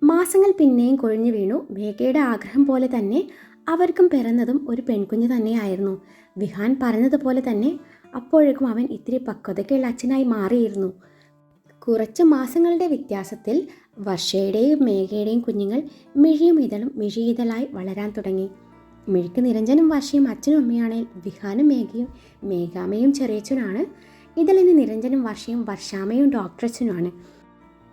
മാസങ്ങൾ പിന്നെയും കൊഴിഞ്ഞു വീണു. മേഘയുടെ ആഗ്രഹം പോലെ തന്നെ അവർക്കും പിറന്നതും ഒരു പെൺകുഞ്ഞ് തന്നെയായിരുന്നു. വിഹാൻ പറഞ്ഞതുപോലെ തന്നെ അപ്പോഴേക്കും അവൻ ഇത്തിരി പക്വതയ്ക്കുള്ള അച്ഛനായി മാറിയിരുന്നു. കുറച്ച് മാസങ്ങളുടെ വ്യത്യാസത്തിൽ വർഷയുടെയും മേഘയുടെയും കുഞ്ഞുങ്ങൾ മിഴിയും ഇതളും മിഴിയിതളായി വളരാൻ തുടങ്ങി. മിഴിക്ക് നിരഞ്ജനും വർഷയും അച്ഛനും അമ്മയാണെങ്കിൽ വിഹാനും മേഘയും മേഘാമയും ചെറിയച്ഛനാണ്. ഇതളിന് നിരഞ്ജനും വർഷയും വർഷാമയും ഡോക്ടറച്ഛനുമാണ്.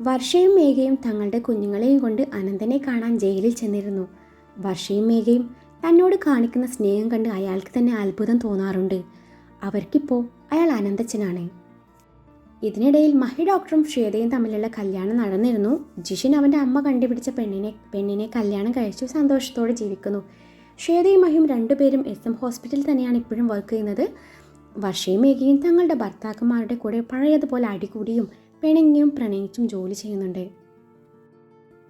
വർഷയും മേഘയും തങ്ങളുടെ കുഞ്ഞുങ്ങളെയും കൊണ്ട് അനന്തനെ കാണാൻ ജയിലിൽ ചെന്നിരുന്നു. വർഷയും മേഘയും തന്നോട് കാണിക്കുന്ന സ്നേഹം കണ്ട് അയാൾക്ക് തന്നെ അത്ഭുതം തോന്നാറുണ്ട്. അവർക്കിപ്പോൾ അയാൾ അനന്തച്ഛനാണ്. ഇതിനിടയിൽ മഹി ഡോക്ടറും ശ്വേതയും തമ്മിലുള്ള കല്യാണം നടന്നിരുന്നു. ജിഷിൻ അവൻ്റെ അമ്മ കണ്ടുപിടിച്ച പെണ്ണിനെ കല്യാണം കഴിച്ചു സന്തോഷത്തോടെ ജീവിക്കുന്നു. ശ്വേതയും മഹിയും രണ്ടുപേരും SM ഹോസ്പിറ്റലിൽ തന്നെയാണ് ഇപ്പോഴും വർക്ക് ചെയ്യുന്നത്. വർഷയും മേഘയും തങ്ങളുടെ ഭർത്താക്കന്മാരുടെ കൂടെ പഴയതുപോലെ അടികൂടിയും പിണങ്ങിയും പ്രണയിച്ചും ജോലി ചെയ്യുന്നുണ്ട്.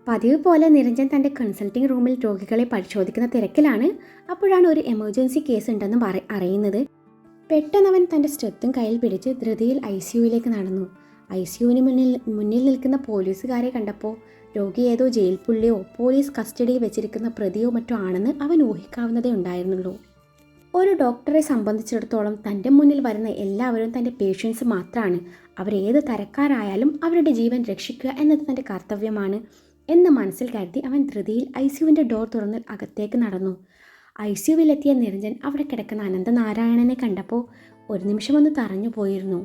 പതിവ് പോലെ നിരഞ്ജൻ തൻ്റെ കൺസൾട്ടിംഗ് റൂമിൽ രോഗികളെ പരിശോധിക്കുന്ന തിരക്കിലാണ്. അപ്പോഴാണ് ഒരു എമർജൻസി കേസ് ഉണ്ടെന്ന് അറിയുന്നത്. പെട്ടെന്നവൻ തൻ്റെ സ്റ്റെത്തും കയ്യിൽ പിടിച്ച് ധൃതിയിൽ ICUവിലേക്ക് നടന്നു. ICUവിന് മുന്നിൽ നിൽക്കുന്ന പോലീസുകാരെ കണ്ടപ്പോൾ രോഗി ഏതോ ജയിൽ പുള്ളിയോ പോലീസ് കസ്റ്റഡിയിൽ വെച്ചിരിക്കുന്ന പ്രതിയോ മറ്റോ ആണെന്ന് അവൻ ഊഹിക്കാവുന്നതേ ഉണ്ടായിരുന്നുള്ളൂ. ഒരു ഡോക്ടറെ സംബന്ധിച്ചിടത്തോളം തൻ്റെ മുന്നിൽ വരുന്ന എല്ലാവരും തൻ്റെ പേഷ്യൻസ് മാത്രമാണ്. അവരേത് തരക്കാരായാലും അവരുടെ ജീവൻ രക്ഷിക്കുക എന്നത് തൻ്റെ കർത്തവ്യമാണ് എന്ന് മനസ്സിൽ കരുതി അവൻ ധൃതിയിൽ ICUവിൻ്റെ ഡോർ തുറന്ന് അകത്തേക്ക് നടന്നു. ICUവിലെത്തിയ നിരഞ്ജൻ അവിടെ കിടക്കുന്ന അനന്തനാരായണനെ കണ്ടപ്പോൾ ഒരു നിമിഷം ഒന്ന് തറഞ്ഞു പോയിരുന്നു.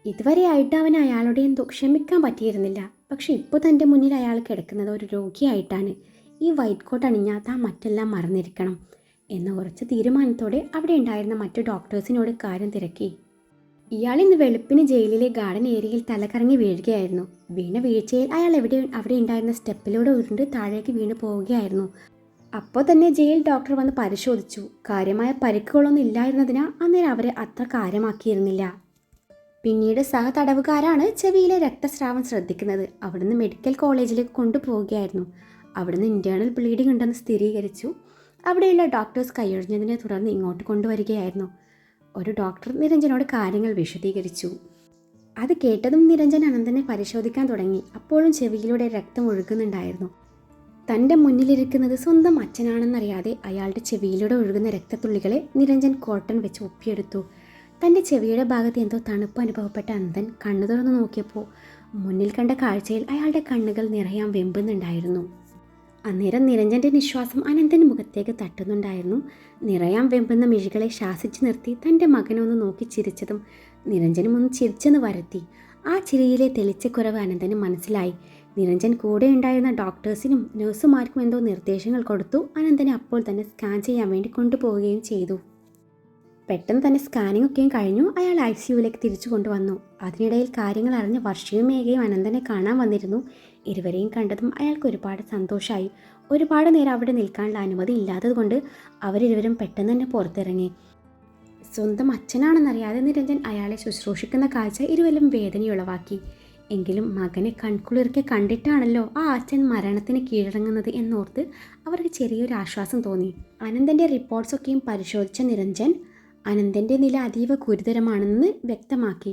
ഇതുവരെയായിട്ട് അവൻ അയാളുടെ എന്തോ ക്ഷമിക്കാൻ പറ്റിയിരുന്നില്ല. പക്ഷെ ഇപ്പോൾ തൻ്റെ മുന്നിൽ അയാൾ കിടക്കുന്നത് ഒരു രോഗിയായിട്ടാണ്. ഈ വൈറ്റ് കോട്ട് അണിഞ്ഞാൽ താൻ മറ്റെല്ലാം മറന്നിരിക്കണം എന്ന ഉറച്ച തീരുമാനത്തോടെ അവിടെ ഉണ്ടായിരുന്ന മറ്റു ഡോക്ടേഴ്സിനോട് കാര്യം തിരക്കി. ഇയാൾ ഇന്ന് വെളുപ്പിന് ജയിലിലെ ഗാർഡൻ ഏരിയയിൽ തലകറങ്ങി വീഴുകയായിരുന്നു. വീണ വീഴ്ചയിൽ അയാൾ അവിടെ ഉണ്ടായിരുന്ന സ്റ്റെപ്പിലൂടെ ഉരുണ്ട് താഴേക്ക് വീണു പോവുകയായിരുന്നു. അപ്പോൾ തന്നെ ജയിൽ ഡോക്ടർ വന്ന് പരിശോധിച്ചു. കാര്യമായ പരിക്കുകളൊന്നും ഇല്ലായിരുന്നതിനാൽ അന്നേരം അവരെ അത്ര കാര്യമാക്കിയിരുന്നില്ല. പിന്നീട് സഹതടവുകാരാണ് ചെവിയിലെ രക്തസ്രാവം ശ്രദ്ധിക്കുന്നത്. അവിടുന്ന് മെഡിക്കൽ കോളേജിലേക്ക് കൊണ്ടുപോവുകയായിരുന്നു. അവിടുന്ന് ഇൻറ്റേർണൽ ബ്ലീഡിംഗ് ഉണ്ടെന്ന് സ്ഥിരീകരിച്ചു. അവിടെയുള്ള ഡോക്ടേഴ്സ് കൈയൊഴിഞ്ഞതിനെ തുടർന്ന് ഇങ്ങോട്ട് കൊണ്ടുവരികയായിരുന്നു. ഒരു ഡോക്ടർ നിരഞ്ജനോട് കാര്യങ്ങൾ വിശദീകരിച്ചു. അത് കേട്ടതും നിരഞ്ജൻ അനന്തനെ പരിശോധിക്കാൻ തുടങ്ങി. അപ്പോഴും ചെവിയിലൂടെ രക്തം ഒഴുകുന്നുണ്ടായിരുന്നു. തൻ്റെ മുന്നിലിരിക്കുന്നത് സ്വന്തം അച്ഛനാണെന്നറിയാതെ അയാളുടെ ചെവിയിലൂടെ ഒഴുകുന്ന രക്തത്തുള്ളികളെ നിരഞ്ജൻ കോട്ടൺ വെച്ച് ഒപ്പിയെടുത്തു. തൻ്റെ ചെവിയുടെ ഭാഗത്ത് എന്തോ തണുപ്പ് അനുഭവപ്പെട്ട അനന്തൻ കണ്ണു തുറന്നു നോക്കിയപ്പോൾ മുന്നിൽ കണ്ട കാഴ്ചയിൽ അയാളുടെ കണ്ണുകൾ നിറയാൻ വെമ്പുന്നുണ്ടായിരുന്നു. അന്നേരം നിരഞ്ജൻ്റെ നിശ്വാസം അനന്തൻ്റെ മുഖത്തേക്ക് തട്ടുന്നുണ്ടായിരുന്നു. നിറയാൻ വെമ്പുന്ന മിഴികളെ ശാസിച്ചു നിർത്തി തൻ്റെ മകനൊന്ന് നോക്കി ചിരിച്ചതും നിരഞ്ജനും ഒന്ന് ചിരിച്ചെന്ന് വരുത്തി. ആ ചിരിയിലെ തെളിച്ചക്കുറവ് അനന്തന് മനസ്സിലായി. നിരഞ്ജൻ കൂടെ ഉണ്ടായിരുന്ന ഡോക്ടേഴ്സിനും നഴ്സുമാർക്കും എന്തോ നിർദ്ദേശങ്ങൾ കൊടുത്തു. അനന്തനെ അപ്പോൾ തന്നെ സ്കാൻ ചെയ്യാൻ വേണ്ടി കൊണ്ടുപോവുകയും ചെയ്തു. പെട്ടെന്ന് തന്നെ സ്കാനിങ് ഒക്കെയും കഴിഞ്ഞു. അയാൾ ICUവിലേക്ക് തിരിച്ചു കൊണ്ടുവന്നു. അതിനിടയിൽ കാര്യങ്ങൾ അറിഞ്ഞ് വർഷയും മേഘയും അനന്തനെ കാണാൻ വന്നിരുന്നു. ഇരുവരെയും കണ്ടതും അയാൾക്ക് ഒരുപാട് സന്തോഷമായി. ഒരുപാട് നേരം അവിടെ നിൽക്കാനുള്ള അനുമതി ഇല്ലാത്തതുകൊണ്ട് അവരിരുവരും പെട്ടെന്ന് തന്നെ പുറത്തിറങ്ങി. സ്വന്തം അച്ഛനാണെന്നറിയാതെ നിരഞ്ജൻ അയാളെ ശുശ്രൂഷിക്കുന്ന കാഴ്ച ഇരുവരും വേദനയുളവാക്കി. എങ്കിലും മകനെ കൺകുളിർക്കെ കണ്ടിട്ടാണല്ലോ ആ അച്ഛൻ മരണത്തിന് കീഴടങ്ങുന്നത് എന്നോർത്ത് അവർക്ക് ചെറിയൊരു ആശ്വാസം തോന്നി. അനന്തൻ്റെ റിപ്പോർട്ട്സൊക്കെയും പരിശോധിച്ച നിരഞ്ജൻ അനന്തൻ്റെ നില അതീവ ഗുരുതരമാണെന്ന് വ്യക്തമാക്കി.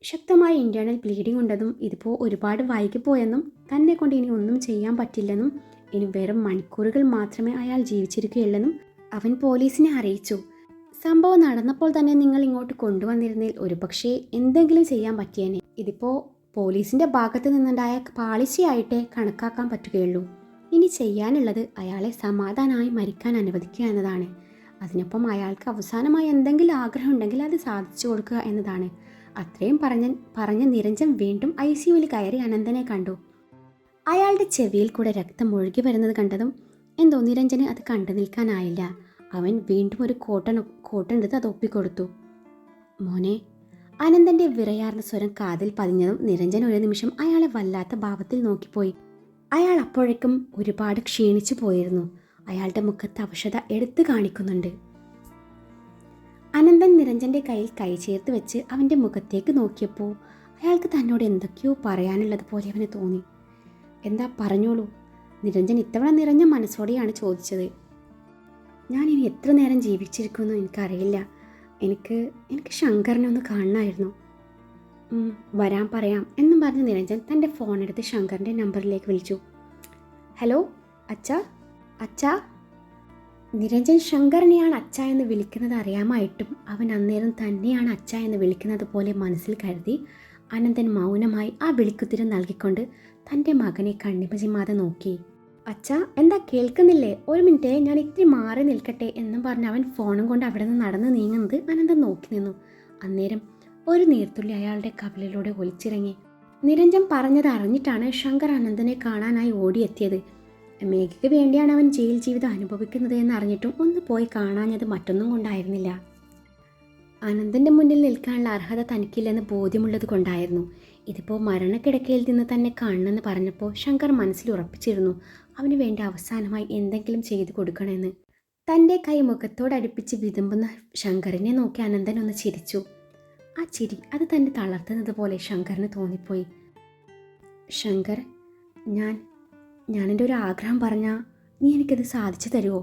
ശക്തമായ ഇൻറ്റേർണൽ ബ്ലീഡിംഗ് ഉണ്ടെന്നും ഇതിപ്പോൾ ഒരുപാട് വൈകിപ്പോയെന്നും തന്നെ കൊണ്ട് ഇനി ഒന്നും ചെയ്യാൻ പറ്റില്ലെന്നും ഇനി വെറും മണിക്കൂറുകൾ മാത്രമേ അയാൾ ജീവിച്ചിരിക്കുകയുള്ളെന്നും അവൻ പോലീസിനെ അറിയിച്ചു. സംഭവം നടന്നപ്പോൾ തന്നെ നിങ്ങൾ ഇങ്ങോട്ട് കൊണ്ടുവന്നിരുന്നതിൽ ഒരുപക്ഷെ എന്തെങ്കിലും ചെയ്യാൻ പറ്റിയേനെ. ഇതിപ്പോൾ പോലീസിൻ്റെ ഭാഗത്ത് നിന്നുണ്ടായ പാളിച്ചയായിട്ടേ കണക്കാക്കാൻ പറ്റുകയുള്ളൂ. ഇനി ചെയ്യാനുള്ളത് അയാളെ സമാധാനമായി മരിക്കാൻ അനുവദിക്കുക എന്നതാണ്. അതിനൊപ്പം അയാൾക്ക് അവസാനമായി എന്തെങ്കിലും ആഗ്രഹം ഉണ്ടെങ്കിൽ അത് സാധിച്ചു കൊടുക്കുക എന്നതാണ്. അത്രയും പറഞ്ഞ നിരഞ്ജൻ വീണ്ടും ICUവിൽ കയറി അനന്തനെ കണ്ടു. അയാളുടെ ചെവിയിൽ കൂടെ രക്തം ഒഴുകി വരുന്നത് കണ്ടതും എന്തോ നിരഞ്ജന് അത് കണ്ടു നിൽക്കാനായില്ല. അവൻ വീണ്ടും ഒരു കോട്ടൺ എടുത്ത് അത് ഒപ്പിക്കൊടുത്തു. മോനെ. അനന്തൻ്റെ വിറയാർന്ന സ്വരം കാതിൽ പതിഞ്ഞതും നിരഞ്ജൻ ഒരു നിമിഷം അയാളെ വല്ലാത്ത ഭാവത്തിൽ നോക്കിപ്പോയി. അയാൾ അപ്പോഴേക്കും ഒരുപാട് ക്ഷീണിച്ചു പോയിരുന്നു. അയാളുടെ മുഖത്ത് അവശത എടുത്തു കാണിക്കുന്നുണ്ട്. അനന്തൻ നിരഞ്ജൻ്റെ കയ്യിൽ കൈ ചേർത്ത് വെച്ച് അവൻ്റെ മുഖത്തേക്ക് നോക്കിയപ്പോൾ അയാൾക്ക് തന്നോട് എന്തൊക്കെയോ പറയാനുള്ളത് പോലെ അവന് തോന്നി. എന്താ, പറഞ്ഞോളൂ. നിരഞ്ജൻ ഇത്തവണ നിറഞ്ഞ മനസ്സോടെയാണ് ചോദിച്ചത്. ഞാൻ ഇനി എത്ര നേരം ജീവിച്ചിരിക്കുമെന്ന് എനിക്കറിയില്ല. എനിക്ക് ശങ്കറിനെ ഒന്ന് കാണണമായിരുന്നു. വരാൻ പറയാം എന്നും പറഞ്ഞ് നിരഞ്ജൻ തൻ്റെ ഫോണെടുത്ത് ശങ്കറിൻ്റെ നമ്പറിലേക്ക് വിളിച്ചു. ഹലോ അച്ഛാ. നിരഞ്ജൻ ശങ്കറിനെയാണ് അച്ഛ എന്ന് വിളിക്കുന്നത് അറിയാമായിട്ടും അവൻ അന്നേരം തന്നെയാണ് അച്ഛ എന്ന് വിളിക്കുന്നത് പോലെ മനസ്സിൽ കരുതി അനന്തൻ മൗനമായി ആ വിളിക്കുത്തിരം നൽകിക്കൊണ്ട് തൻ്റെ മകനെ കണ്ണിമ നോക്കി. അച്ഛ, എന്താ കേൾക്കുന്നില്ലേ? ഒരു മിനിറ്റ്, ഞാൻ ഇത്തിരി മാറി നിൽക്കട്ടെ എന്നും പറഞ്ഞ് അവൻ ഫോണും കൊണ്ട് അവിടെ നിന്ന് നടന്ന് നീങ്ങുന്നത് അനന്തൻ നോക്കി നിന്നു. അന്നേരം ഒരു നീർത്തുള്ളി അയാളുടെ കവിളിലൂടെ ഒലിച്ചിറങ്ങി. നിരഞ്ജൻ പറഞ്ഞത് അറിഞ്ഞിട്ടാണ് ശങ്കർ അനന്തനെ കാണാനായി ഓടിയെത്തിയത്. മേഘയ്ക്ക് വേണ്ടിയാണ് അവൻ ജയിൽ ജീവിതം അനുഭവിക്കുന്നത് എന്ന് അറിഞ്ഞിട്ടും ഒന്ന് പോയി കാണാഞ്ഞത് മറ്റൊന്നും കൊണ്ടായിരുന്നില്ല. അനന്തൻ്റെ മുന്നിൽ നിൽക്കാനുള്ള അർഹത തനിക്കില്ലെന്ന് ബോധ്യമുള്ളത് കൊണ്ടായിരുന്നു. ഇതിപ്പോൾ മരണക്കിടക്കയിൽ നിന്ന് തന്നെ കാണണമെന്ന് പറഞ്ഞപ്പോൾ ശങ്കർ മനസ്സിൽ ഉറപ്പിച്ചിരുന്നു അവന് വേണ്ടി അവസാനമായി എന്തെങ്കിലും ചെയ്തു കൊടുക്കണമെന്ന്. തൻ്റെ കൈ മുഖത്തോടടുപ്പിച്ച് വിതുമ്പുന്ന ശങ്കറിനെ നോക്കി അനന്തൻ ഒന്ന് ചിരിച്ചു. ആ ചിരി അത് തന്നെ തളർത്തുന്നത് പോലെ ശങ്കറിന് തോന്നിപ്പോയി. ശങ്കർ, ഞാൻ എൻ്റെ ഒരു ആഗ്രഹം പറഞ്ഞാൽ നീ എനിക്കത് സാധിച്ചു തരുമോ?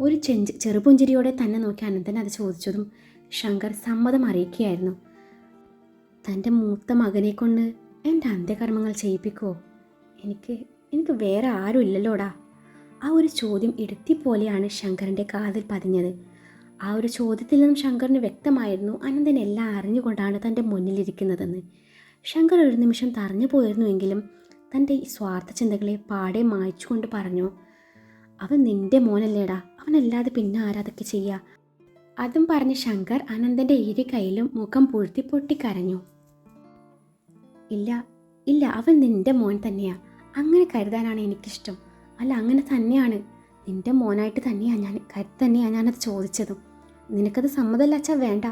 ഒരു ചെറുപുഞ്ചിരിയോടെ തന്നെ നോക്കി അനന്തൻ അത് ചോദിച്ചതും ശങ്കർ സമ്മതം അറിയിക്കുകയായിരുന്നു. തൻ്റെ മൂത്ത മകനെ കൊണ്ട് എൻ്റെ അന്ത്യകർമ്മങ്ങൾ ചെയ്യിപ്പിക്കുമോ? എനിക്ക് വേറെ ആരും ഇല്ലല്ലോടാ. ആ ഒരു ചോദ്യം ഇടുത്തിപ്പോലെയാണ് ശങ്കറിൻ്റെ കാതിൽ പതിഞ്ഞത്. ആ ഒരു ചോദ്യത്തിൽ നിന്നും ശങ്കറിന് വ്യക്തമായിരുന്നു അനന്തൻ എല്ലാം അറിഞ്ഞുകൊണ്ടാണ് തൻ്റെ മുന്നിലിരിക്കുന്നതെന്ന്. ശങ്കർ ഒരു നിമിഷം തറഞ്ഞു പോയിരുന്നുവെങ്കിലും തൻ്റെ ഈ സ്വാർത്ഥ ചിന്തകളെ പാടെ മായ്ച്ചുകൊണ്ട് പറഞ്ഞു, അവൻ നിൻ്റെ മോനല്ലേടാ, അവനല്ലാതെ പിന്നെ ആരാതൊക്കെ ചെയ്യുക. അതും പറഞ്ഞ് ശങ്കർ അനന്തൻ്റെ ഇരു കൈയിലും മുഖം പൂഴ്ത്തി പൊട്ടിക്കരഞ്ഞു. ഇല്ല, അവൻ നിൻ്റെ മോൻ തന്നെയാ. അങ്ങനെ കരുതാനാണ് എനിക്കിഷ്ടം. അല്ല, അങ്ങനെ തന്നെയാണ്. നിൻ്റെ മോനായിട്ട് തന്നെയാണ് ഞാനത് ചോദിച്ചതും. നിനക്കത് സമ്മതമല്ല അച്ഛാ? വേണ്ട.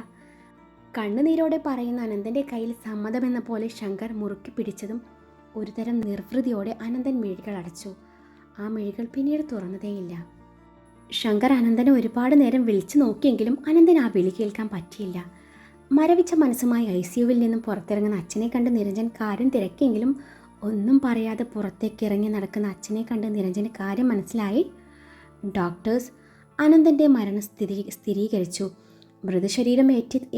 കണ്ണുനീരോടെ പറയുന്ന അനന്തൻ്റെ കയ്യിൽ സമ്മതമെന്ന പോലെ ശങ്കർ മുറുക്കി പിടിച്ചതും ഒരുതരം നിർവൃതിയോടെ അനന്തൻ മിഴികൾ അടച്ചു. ആ മിഴികൾ പിന്നീട് തുറന്നതേയില്ല. ശങ്കർ അനന്തനെ ഒരുപാട് നേരം വിളിച്ചു നോക്കിയെങ്കിലും അനന്തൻ ആ വിളി കേൾക്കാൻ പറ്റിയില്ല. മരവിച്ച മനസ്സുമായി ICUവിൽ നിന്നും പുറത്തിറങ്ങുന്ന അച്ഛനെ കണ്ട് നിരഞ്ജൻ കാര്യം തിരക്കിയെങ്കിലും ഒന്നും പറയാതെ പുറത്തേക്ക് ഇറങ്ങി നടക്കുന്ന അച്ഛനെ കണ്ട് നിരഞ്ജന് കാര്യം മനസ്സിലായി. ഡോക്ടേഴ്സ് അനന്തൻ്റെ മരണം സ്ഥിരീകരിച്ചു. മൃതശരീരം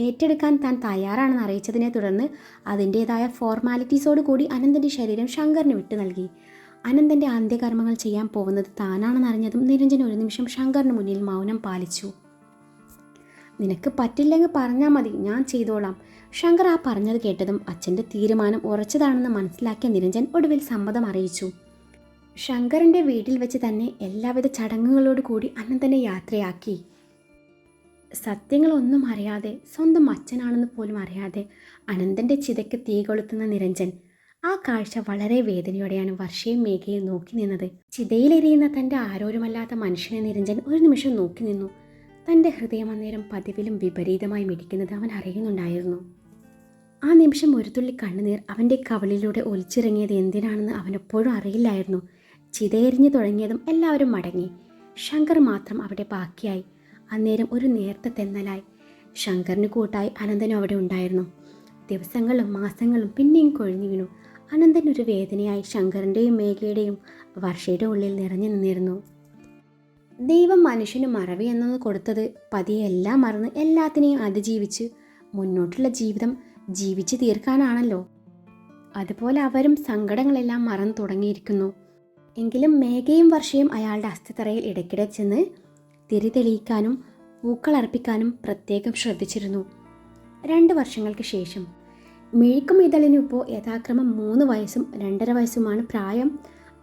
ഏറ്റെടുക്കാൻ താൻ തയ്യാറാണെന്ന് അറിയിച്ചതിനെ തുടർന്ന് അതിൻ്റേതായ ഫോർമാലിറ്റീസോട് കൂടി അനന്തൻ്റെ ശരീരം ശങ്കറിന് വിട്ടു നൽകി. അനന്തൻ്റെ അന്ത്യകർമ്മങ്ങൾ ചെയ്യാൻ പോകുന്നത് താനാണെന്നറിഞ്ഞതും നിരഞ്ജൻ ഒരു നിമിഷം ശങ്കറിന് മുന്നിൽ മൗനം പാലിച്ചു. നിനക്ക് പറ്റില്ലെങ്കിൽ പറഞ്ഞാൽ മതി, ഞാൻ ചെയ്തോളാം. ശങ്കർ ആ പറഞ്ഞത് കേട്ടതും അച്ഛൻ്റെ തീരുമാനം ഉറച്ചതാണെന്ന് മനസ്സിലാക്കിയ നിരഞ്ജൻ ഒടുവിൽ സമ്മതം അറിയിച്ചു. ശങ്കറിൻ്റെ വീട്ടിൽ വെച്ച് തന്നെ എല്ലാവിധ ചടങ്ങുകളോട് കൂടി അനന്തനെ യാത്രയാക്കി. സത്യങ്ങളൊന്നും അറിയാതെ, സ്വന്തം അച്ഛനാണെന്ന് പോലും അറിയാതെ അനന്തൻ്റെ ചിതയ്ക്ക് തീ കൊളുത്തുന്ന നിരഞ്ജൻ. ആ കാഴ്ച വളരെ വേദനയോടെയാണ് വർഷയും മേഘയും നോക്കി നിന്നത്. ചിതയിലെരിയുന്ന തൻ്റെ ആരോരുമല്ലാത്ത മനുഷ്യനെ നിരഞ്ജൻ ഒരു നിമിഷം നോക്കി നിന്നു. തൻ്റെ ഹൃദയം അന്നേരം പതിവിലും വിപരീതമായി മിടിക്കുന്നത് അവൻ അറിയുന്നുണ്ടായിരുന്നു. ആ നിമിഷം ഒരു തുള്ളി കണ്ണുനീർ അവൻ്റെ കവിളിലൂടെ ഒലിച്ചിറങ്ങിയത് എന്തിനാണെന്ന് അവനെപ്പോഴും അറിയില്ലായിരുന്നു. ചിതയെരിഞ്ഞു തുടങ്ങിയതും എല്ലാവരും മടങ്ങി. ശങ്കർ മാത്രം അവിടെ ബാക്കിയായി. അന്നേരം ഒരു നേർത്ത തെന്നലായി. ശങ്കറിന് കൂട്ടായി അനന്തനും അവിടെ ഉണ്ടായിരുന്നു. ദിവസങ്ങളും മാസങ്ങളും പിന്നെയും കൊഴിഞ്ഞു വീണു. അനന്തനൊരു വേദനയായി ശങ്കറിൻ്റെയും മേഘയുടെയും വർഷയുടെ ഉള്ളിൽ നിറഞ്ഞു നിന്നിരുന്നു. ദൈവം മനുഷ്യന് മറവി എന്നത് കൊടുത്തത് പതിയെ എല്ലാം മറന്ന് എല്ലാത്തിനെയും അതിജീവിച്ച് മുന്നോട്ടുള്ള ജീവിതം ജീവിച്ച് തീർക്കാനാണല്ലോ. അതുപോലെ അവരും സങ്കടങ്ങളെല്ലാം മറന്നു തുടങ്ങിയിരിക്കുന്നു. എങ്കിലും മേഘയും വർഷയും അയാളുടെ അസ്ഥിത്തറയിൽ ഇടയ്ക്കിടെ ചെന്ന് തിരി തെളിയിക്കാനും പൂക്കളർപ്പിക്കാനും പ്രത്യേകം ശ്രദ്ധിച്ചിരുന്നു. 2 വർഷങ്ങൾക്ക് ശേഷം മിഴിക്കും ഇതളിനും ഇപ്പോൾ യഥാക്രമം 3 വയസ്സും 2.5 വയസ്സുമാണ് പ്രായം.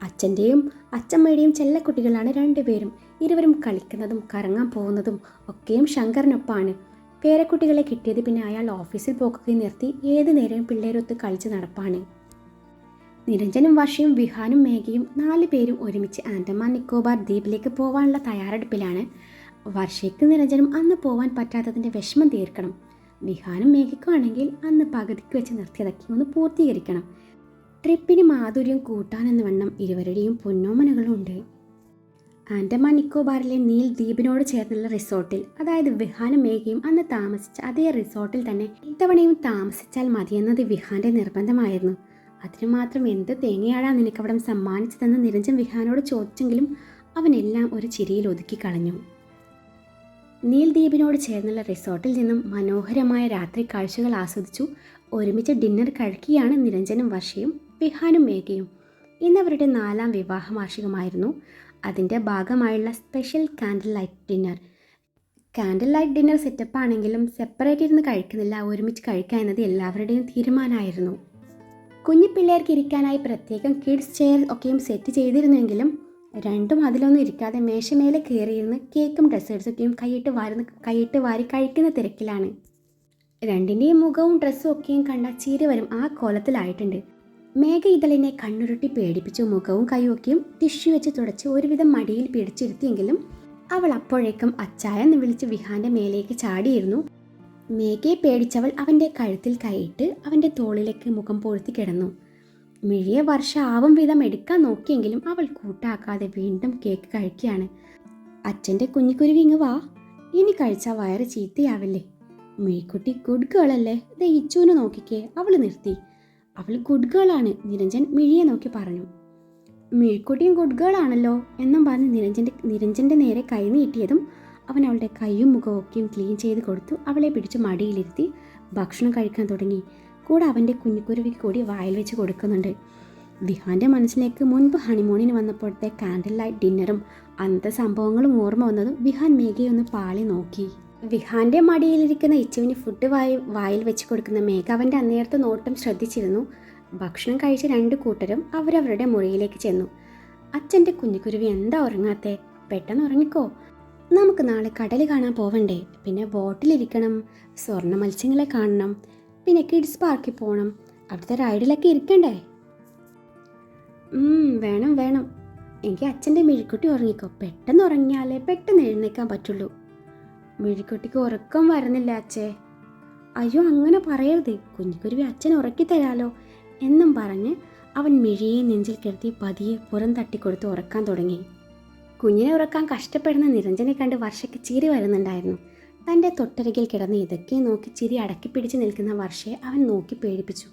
അച്ഛൻ്റെയും അച്ഛമ്മയുടെയും ചെല്ലക്കുട്ടികളാണ് 2 പേരും. ഇരുവരും കളിക്കുന്നതും കറങ്ങാൻ പോകുന്നതും ഒക്കെയും ശങ്കറിനൊപ്പമാണ്. പേരക്കുട്ടികളെ കിട്ടിയത് പിന്നെ അയാൾ ഓഫീസിൽ പോക്കൊക്കെ നിർത്തി ഏത് നേരവും പിള്ളേരൊത്ത് കളിച്ച് നടപ്പാണ്. നിരഞ്ജനും വർഷയും വിഹാനും മേഘയും 4 പേരും ഒരുമിച്ച് ആൻഡമാൻ നിക്കോബാർ ദ്വീപിലേക്ക് പോകാനുള്ള തയ്യാറെടുപ്പിലാണ്. വർഷയ്ക്ക് നിരഞ്ജനും അന്ന് പോവാൻ പറ്റാത്തതിൻ്റെ വിഷമം തീർക്കണം. വിഹാനും മേഘയ്ക്കും ആണെങ്കിൽ അന്ന് പകുതിക്ക് വെച്ച് നിർത്തിയതൊക്കെ ഒന്ന് പൂർത്തീകരിക്കണം. ട്രിപ്പിന് മാധുര്യം കൂട്ടാനെന്ന് വണ്ണം ഇരുവരുടെയും പൊന്നോമനകളുണ്ട്. ആൻഡമാൻ നിക്കോബാറിലെ നീൽ ദ്വീപിനോട് ചേർന്നുള്ള റിസോർട്ടിൽ, അതായത് വിഹാനും മേഘയും അന്ന് താമസിച്ച അതേ റിസോർട്ടിൽ തന്നെ ഇത്തവണയും താമസിച്ചാൽ മതിയെന്നത് വിഹാന്റെ നിർബന്ധമായിരുന്നു. അതിനു മാത്രം എന്ത് തേങ്ങയാടാ നിനക്കവിടം സമ്മാനിച്ചതെന്ന് നിരഞ്ജൻ വിഹാനോട് ചോദിച്ചെങ്കിലും അവനെല്ലാം ഒരു ചിരിയിൽ ഒതുക്കി കളഞ്ഞു. നീൽ ദ്വീപിനോട് ചേർന്നുള്ള റിസോർട്ടിൽ നിന്നും മനോഹരമായ രാത്രി കാഴ്ചകൾ ആസ്വദിച്ചു ഒരുമിച്ച് ഡിന്നർ കഴിക്കുകയാണ് നിരഞ്ജനും വർഷയും വിഹാനും മേഘയും. ഇന്നവരുടെ 4ാം വിവാഹ വാർഷികമായിരുന്നു. അതിൻ്റെ ഭാഗമായുള്ള special candle light dinner. Candle light dinner setup ആണെങ്കിലും സെപ്പറേറ്റ് ഇരുന്ന് കഴിക്കുന്നില്ല, ഒരുമിച്ച് കഴിക്കുക എന്നത് എല്ലാവരുടെയും തീരുമാനമായിരുന്നു. കുഞ്ഞു പിള്ളേർക്ക് ഇരിക്കാനായി പ്രത്യേകം കിഡ്സ് ചെയർ ഒക്കെയും സെറ്റ് ചെയ്തിരുന്നെങ്കിലും രണ്ടും അതിലൊന്നും ഇരിക്കാതെ മേശമേലെ കയറിയിരുന്ന് കേക്കും ഡെസേർട്ട്സൊക്കെയും കൈയിട്ട് വാരി കഴിക്കുന്ന തിരക്കിലാണ്. രണ്ടിൻ്റെയും മുഖവും ഡ്രസ്സും ഒക്കെയും കണ്ട ചിരി വരും ആ കോലത്തിലായിട്ടുണ്ട്. മേഘ ഇതളിനെ കണ്ണുരുട്ടി പേടിപ്പിച്ചു മുഖവും കൈയൊക്കെയും ടിഷ്യൂ വെച്ച് തുടച്ച് ഒരുവിധം മടിയിൽ പിടിച്ചിരുത്തിയെങ്കിലും അവൾ അപ്പോഴേക്കും അച്ചായെന്ന് വിളിച്ച് വിഹാന്റെ മേലേക്ക് ചാടിയിരുന്നു. മേഘയെ പേടിച്ചവൾ അവൻ്റെ കഴുത്തിൽ കൈയിട്ട് അവൻ്റെ തോളിലേക്ക് മുഖം പൊഴുത്തി കിടന്നു. മിഴിയെ വർഷ ആവും വിധം എടുക്കാൻ നോക്കിയെങ്കിലും അവൾ കൂട്ടാക്കാതെ വീണ്ടും കേക്ക് കഴിക്കുകയാണ്. അച്ഛൻ്റെ കുഞ്ഞിക്കുരുവി ഇങ്ങ് വാ, ഇനി കഴിച്ചാൽ വയറ് ചീത്തയാവില്ലേ? മിഴിക്കുട്ടി ഗുഡ് ഗേൾ അല്ലേ? ദേ ഇച്ചുവിനെ നോക്കിക്കേ, അവൾ നിർത്തി. അവൾ ഗുഡ് ഗേൾ ആണ്, നിരഞ്ജൻ മിഴിയെ നോക്കി പറഞ്ഞു. മിഴിക്കുട്ടിയും ഗുഡ് ഗേൾ ആണല്ലോ എന്നും പറഞ്ഞ് നിരഞ്ജൻ്റെ നേരെ കൈ നീട്ടിയതും അവൻ അവളുടെ കൈയും മുഖവും ഒക്കെയും ക്ലീൻ ചെയ്ത് കൊടുത്തു. അവളെ പിടിച്ച് മടിയിലിരുത്തി ഭക്ഷണം കഴിക്കാൻ തുടങ്ങി. കൂടെ അവൻ്റെ കുഞ്ഞിക്കുരുവിക്ക് കൂടി വായിൽ വെച്ച് കൊടുക്കുന്നുണ്ട്. വിഹാൻ്റെ മനസ്സിലേക്ക് മുൻപ് ഹണിമൂണിന് വന്നപ്പോഴത്തെ കാൻഡിൽ ലൈറ്റ് ഡിന്നറും അന്നത്തെ സംഭവങ്ങളും ഓർമ്മ വന്നതും വിഹാൻ മേഘയെ ഒന്ന് പാളി നോക്കി. വിഹാൻ്റെ മടിയിലിരിക്കുന്ന ഇച്ചുവിന് ഫുഡ് വായിൽ വെച്ച് കൊടുക്കുന്ന മേഘ അവൻ്റെ അന്നേരത്തെ നോട്ടം ശ്രദ്ധിച്ചിരുന്നു. ഭക്ഷണം കഴിച്ച 2 കൂട്ടരും അവരവരുടെ മുറിയിലേക്ക് ചെന്നു. അച്ഛൻ്റെ കുഞ്ഞിക്കുരുവി എന്താ ഉറങ്ങാത്തെ? പെട്ടെന്ന് ഉറങ്ങിക്കോ, നമുക്ക് നാളെ കടൽ കാണാൻ പോവണ്ടേ? പിന്നെ ബോട്ടിലിരിക്കണം, സ്വർണ്ണ മത്സ്യങ്ങളെ കാണണം, പിന്നെ കിഡ്സ് പാർക്കിൽ പോകണം, അവിടുത്തെ റൈഡിലൊക്കെ ഇരിക്കണ്ടേ? വേണം. എനിക്ക് അച്ഛൻ്റെ മിഴിക്കുട്ടി ഉറങ്ങിക്കോ, പെട്ടെന്ന് ഉറങ്ങിയാലേ പെട്ടെന്ന് എഴുന്നേക്കാൻ പറ്റുള്ളൂ. മിഴിക്കുട്ടിക്ക് ഉറക്കം വരുന്നില്ല അച്ഛേ. അയ്യോ അങ്ങനെ പറയരുത്, കുഞ്ഞിക്കുരുവി അച്ഛൻ ഉറക്കി തരാലോ എന്നും പറഞ്ഞ് അവൻ മിഴിയെ നെഞ്ചിൽ കിടത്തി പതിയെ പുറം തട്ടിക്കൊടുത്ത് ഉറക്കാൻ തുടങ്ങി. കുഞ്ഞിനെ ഉറക്കാൻ കഷ്ടപ്പെടുന്ന നിരഞ്ജനെ കണ്ട് വർഷയ്ക്ക് ചിരി വരുന്നുണ്ടായിരുന്നു. തൻ്റെ തൊട്ടരികിൽ കിടന്ന് ഇതൊക്കെ നോക്കി ചിരി അടക്കി പിടിച്ച് നിൽക്കുന്ന വർഷയെ അവൻ നോക്കി പേടിപ്പിച്ചു.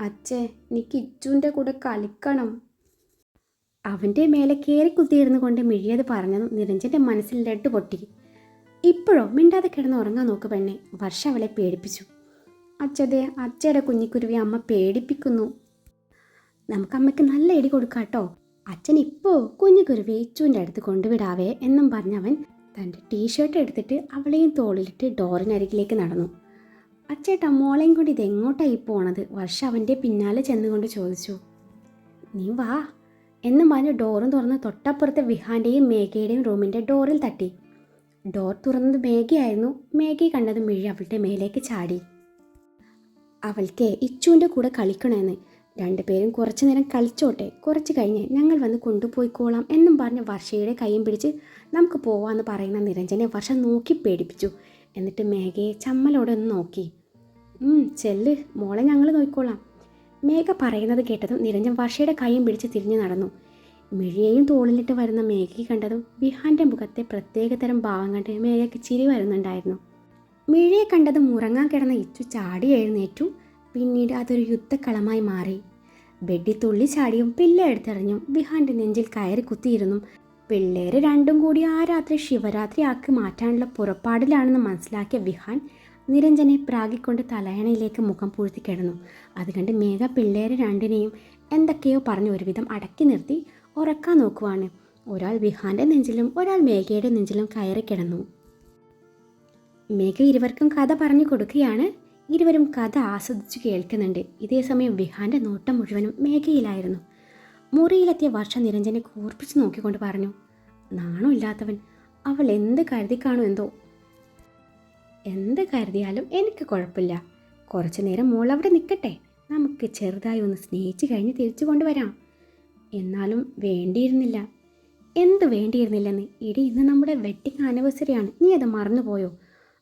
അച്ഛേ, എനിക്ക് ഇച്ചുവിൻ്റെ കൂടെ കളിക്കണം. അവൻ്റെ മേലെ കയറി കുത്തിയിരുന്നു കൊണ്ട് മിഴിയത് പറഞ്ഞതും നിരഞ്ജൻ്റെ മനസ്സിൽ ലഡ്ഡു പൊട്ടി. ഇപ്പോഴോ? മിണ്ടാതെ കിടന്ന് ഉറങ്ങാൻ നോക്ക് പെണ്ണെ. വർഷ അവളെ പേടിപ്പിച്ചു. അച്ഛതെ, അച്ഛയുടെ കുഞ്ഞിക്കുരുവി അമ്മ പേടിപ്പിക്കുന്നു. നമുക്ക് അമ്മയ്ക്ക് നല്ല ഇടി കൊടുക്കാട്ടോ. അച്ഛൻ ഇപ്പോൾ കുഞ്ഞിക്കുരുവി ഇച്ചുവിൻ്റെ അടുത്ത് കൊണ്ടുവിടാവേ എന്നും പറഞ്ഞവൻ തൻ്റെ ടീഷർട്ട് എടുത്തിട്ട് അവളെയും തോളിലിട്ട് ഡോറിനരികിലേക്ക് നടന്നു. അച്ചേട്ടാ, മോളെയും കൊണ്ട് ഇതെങ്ങോട്ടായി പോണത്? വർഷ അവൻ്റെ പിന്നാലെ ചെന്നുകൊണ്ട് ചോദിച്ചു. നീ വാ എന്നും പറഞ്ഞ് ഡോറും തുറന്ന് തൊട്ടപ്പുറത്തെ വിഹാൻ്റെയും മേഘയുടെയും റൂമിൻ്റെ ഡോറിൽ തട്ടി. ഡോർ തുറന്നത് മേഘയായിരുന്നു. മേഘയെ കണ്ടത് മിഴി അവളുടെ മേലേക്ക് ചാടി. അവൾക്ക് ഇച്ചുവിൻ്റെ കൂടെ കളിക്കണമെന്ന്. രണ്ടുപേരും കുറച്ചു നേരം കളിച്ചോട്ടെ, കുറച്ച് കഴിഞ്ഞ് ഞങ്ങൾ വന്ന് കൊണ്ടുപോയിക്കോളാം എന്നും പറഞ്ഞ് വർഷയുടെ കൈയും പിടിച്ച് നമുക്ക് പോവാമെന്ന് പറയുന്ന നിരഞ്ജനെ വർഷ നോക്കി പേടിപ്പിച്ചു. എന്നിട്ട് മേഘയെ ചമ്മലോടെ ഒന്ന് നോക്കി. ചെല്ല് മോളെ, ഞങ്ങൾ നോക്കിക്കോളാം. മേഘ പറയുന്നത് കേട്ടതും നിരഞ്ജൻ വർഷയുടെ കൈയും പിടിച്ച് തിരിഞ്ഞു നടന്നു. മിഴിയെയും തോളിലിട്ട് വരുന്ന മേഘയെ കണ്ടതും വിഹാൻ്റെ മുഖത്തെ പ്രത്യേകതരം ഭാവം കണ്ട് മേഘയ്ക്ക് ചിരി വരുന്നുണ്ടായിരുന്നു. മിഴിയെ കണ്ടതും ഉറങ്ങാൻ കിടന്ന ഇച്ചു ചാടി എഴുന്നേറ്റു. പിന്നീട് അതൊരു യുദ്ധക്കളമായി മാറി. ബെഡി തുള്ളി ചാടിയും പിള്ള എടുത്തെറിഞ്ഞും വിഹാൻ്റെ നെഞ്ചിൽ കയറി കുത്തിയിരുന്നു. പിള്ളേര് രണ്ടും കൂടി ആ രാത്രി ശിവരാത്രി ആക്കി മാറ്റാനുള്ള പുറപ്പാടിലാണെന്ന് മനസ്സിലാക്കിയ വിഹാൻ നിരഞ്ജനെ പ്രാഗിക്കൊണ്ട് തലയണയിലേക്ക് മുഖം പൂഴ്ത്തി കിടന്നു. അത് കണ്ട് മേഘ പിള്ളേരെ രണ്ടിനെയും എന്തൊക്കെയോ പറഞ്ഞ് ഒരുവിധം അടക്കി നിർത്തി ഉറക്കാൻ നോക്കുവാണ്. ഒരാൾ വിഹാൻ്റെ നെഞ്ചിലും ഒരാൾ മേഘയുടെ നെഞ്ചിലും കയറി കിടന്നു. മേഘ ഇരുവർക്കും കഥ പറഞ്ഞു കൊടുക്കുകയാണ്. ഇരുവരും കഥ ആസ്വദിച്ചു കേൾക്കുന്നുണ്ട്. ഇതേസമയം വിഹാൻ്റെ നോട്ടം മുഴുവനും മേഘയിലായിരുന്നു. മുറിയിലെത്തിയ വർഷ നിരഞ്ജനെ കൂർപ്പിച്ച് നോക്കിക്കൊണ്ട് പറഞ്ഞു. നാണോ ഇല്ലാത്തവൻ, അവൾ എന്ത് കരുതി കാണും എന്തോ. എന്ത് കരുതിയാലും എനിക്ക് കുഴപ്പമില്ല. കുറച്ചു നേരം മോൾ അവിടെ നിൽക്കട്ടെ, നമുക്ക് ചെറുതായി ഒന്ന് സ്നേഹിച്ച് കഴിഞ്ഞ് തിരിച്ചു കൊണ്ടുവരാം. എന്നാലും വേണ്ടിയിരുന്നില്ല. എന്ത് വേണ്ടിയിരുന്നില്ലെന്ന്? ഇടി, ഇന്ന് നമ്മുടെ വെഡ്ഡിങ് ആനിവേഴ്സറിയാണ്, നീ അത് മറന്നുപോയോ?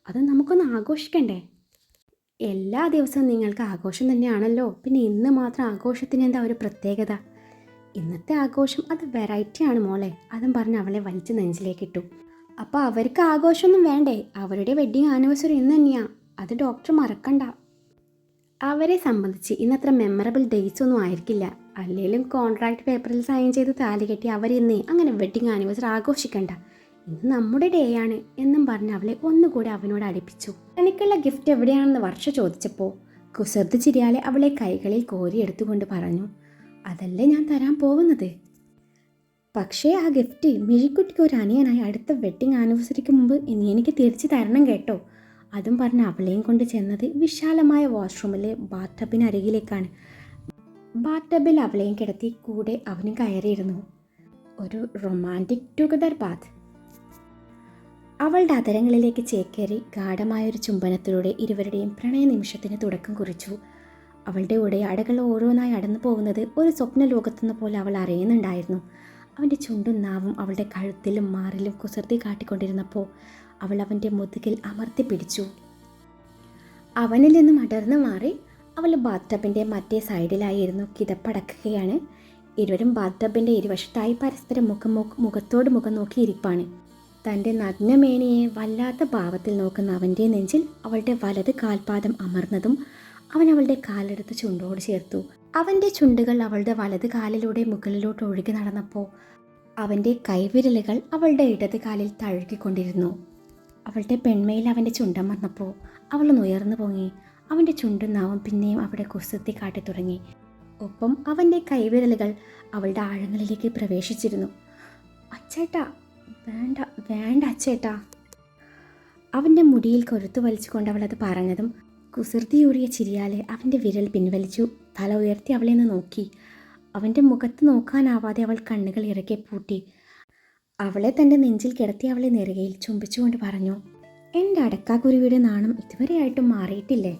അത് നമുക്കൊന്ന് ആഘോഷിക്കണ്ടേ? എല്ലാ ദിവസവും നിങ്ങൾക്ക് ആഘോഷം തന്നെയാണല്ലോ, പിന്നെ ഇന്ന് മാത്രം ആഘോഷത്തിന് എന്താ ഒരു പ്രത്യേകത? ഇന്നത്തെ ആഘോഷം അത് വെറൈറ്റിയാണ് മോളെ. അതും പറഞ്ഞ് അവളെ വലിച്ച് നെഞ്ചിലേക്കിട്ടു. അപ്പോൾ അവർക്ക് ആഘോഷമൊന്നും വേണ്ടേ? അവരുടെ വെഡ്ഡിങ് ആനിവേഴ്സറി ഇന്ന് തന്നെയാ, അത് ഡോക്ടർ മറക്കണ്ട. അവരെ സംബന്ധിച്ച് ഇന്നത്ര മെമ്മറബിൾ ഡേയ്സ് ഒന്നും ആയിരിക്കില്ല. അല്ലെങ്കിലും കോൺട്രാക്ട് പേപ്പറിൽ സൈൻ ചെയ്ത് താലി കെട്ടി അവരിന്ന് അങ്ങനെ വെഡ്ഡിങ് ആനിവേഴ്സറി ആഘോഷിക്കണ്ട. ഇന്ന് നമ്മുടെ ഡേ ആണ് എന്നും പറഞ്ഞ് അവളെ ഒന്നുകൂടി അവനോട് അടുപ്പിച്ചു. എനിക്കുള്ള ഗിഫ്റ്റ് എവിടെയാണെന്ന് വർഷ ചോദിച്ചപ്പോൾ കുസൃതി ചിരിയാലെ അവളെ കൈകളിൽ കോരിയെടുത്തുകൊണ്ട് പറഞ്ഞു, അതല്ലേ ഞാൻ തരാൻ പോകുന്നത്. പക്ഷേ ആ ഗിഫ്റ്റ് മിഴിക്കുട്ടിക്ക് ഒരു അനിയനായി അടുത്ത വെഡ്ഡിങ് ആനിവേഴ്സറിക്ക് മുമ്പ് ഇനി എനിക്ക് തിരിച്ചു തരണം കേട്ടോ. അതും പറഞ്ഞ് അവളെയും കൊണ്ട് ചെന്നത് വിശാലമായ വാഷ്റൂമിലെ ബാത്ടബിനരികിലേക്കാണ്. ബാത്ടബിൽ അവളെയും കിടത്തി കൂടെ അവനും കയറിയിരുന്നു. ഒരു റൊമാൻറ്റിക് ടുഗദർ ബാത്ത്. അവളുടെ അതരങ്ങളിലേക്ക് ചേക്കേറി ഗാഢമായൊരു ചുംബനത്തിലൂടെ ഇരുവരുടെയും പ്രണയ നിമിഷത്തിന് തുടക്കം കുറിച്ചു. അവളുടെ ഉടയാടകൾ ഓരോന്നായി അടന്നു പോകുന്നത് ഒരു സ്വപ്ന ലോകത്തുനിന്ന് പോലെ അവൾ അറിയുന്നുണ്ടായിരുന്നു. അവൻ്റെ ചുണ്ടും നാവും അവളുടെ കഴുത്തിലും മാറിലും കുസൃതി കാട്ടിക്കൊണ്ടിരുന്നപ്പോൾ അവൾ അവൻ്റെ മുതുകിൽ അമർത്തി പിടിച്ചു. അവനിൽ നിന്നും അടർന്നു മാറി അവൾ ബാത്ടബിൻ്റെ മറ്റേ സൈഡിലായിരുന്നു കിതപ്പടക്കുകയാണ്. ഇരുവരും ബാത്ടബിൻ്റെ ഇരുവശത്തായി പരസ്പരം മുഖത്തോട് മുഖം നോക്കിയിരിപ്പാണ്. തൻ്റെ നഗ്നമേനിയെ വല്ലാത്ത ഭാവത്തിൽ നോക്കുന്ന അവൻ്റെ നെഞ്ചിൽ അവളുടെ വലത് കാൽപാദം അമർന്നതും അവൻ അവളുടെ കാലെടുത്ത് ചുണ്ടോട് ചേർത്തു. അവൻ്റെ ചുണ്ടുകൾ അവളുടെ വലത് കാലിലൂടെ മുകളിലോട്ട് ഒഴുകി നടന്നപ്പോൾ അവൻ്റെ കൈവിരലുകൾ അവളുടെ ഇടത് കാലിൽ തഴുകിക്കൊണ്ടിരുന്നു. അവളുടെ പെൺമയിൽ അവൻ്റെ ചുണ്ടം വന്നപ്പോൾ അവളൊന്ന് ഉയർന്നു പൊങ്ങി. അവൻ്റെ ചുണ്ടും നാവും പിന്നെയും അവിടെ കുസൃതി കാട്ടി തുടങ്ങി. ഒപ്പം അവൻ്റെ കൈവിരലുകൾ അവളുടെ ആഴങ്ങളിലേക്ക് പ്രവേശിച്ചിരുന്നു. അച്ചേട്ടാ, വേണ്ട വേണ്ട അച്ചേട്ടാ. അവൻ്റെ മുടിയിൽ കൊരുത്തു വലിച്ചുകൊണ്ട് അവളത് പറഞ്ഞതും കുസൃതിയൂറിയ ചിരിയാലെ അവൻ്റെ വിരൽ പിൻവലിച്ചു. തല ഉയർത്തി അവളെ നിന്ന് നോക്കി. അവൻ്റെ മുഖത്ത് നോക്കാനാവാതെ അവൾ കണ്ണുകൾ ഇറക്കെ പൂട്ടി. അവളെ തൻ്റെ നെഞ്ചിൽ കിടത്തി അവളെ നെറുകയിൽ ചുംബിച്ചുകൊണ്ട് പറഞ്ഞു, എൻ്റെ അടക്കാക്കുരുവിയുടെ നാണം ഇതുവരെയായിട്ടും മാറിയിട്ടില്ലേ?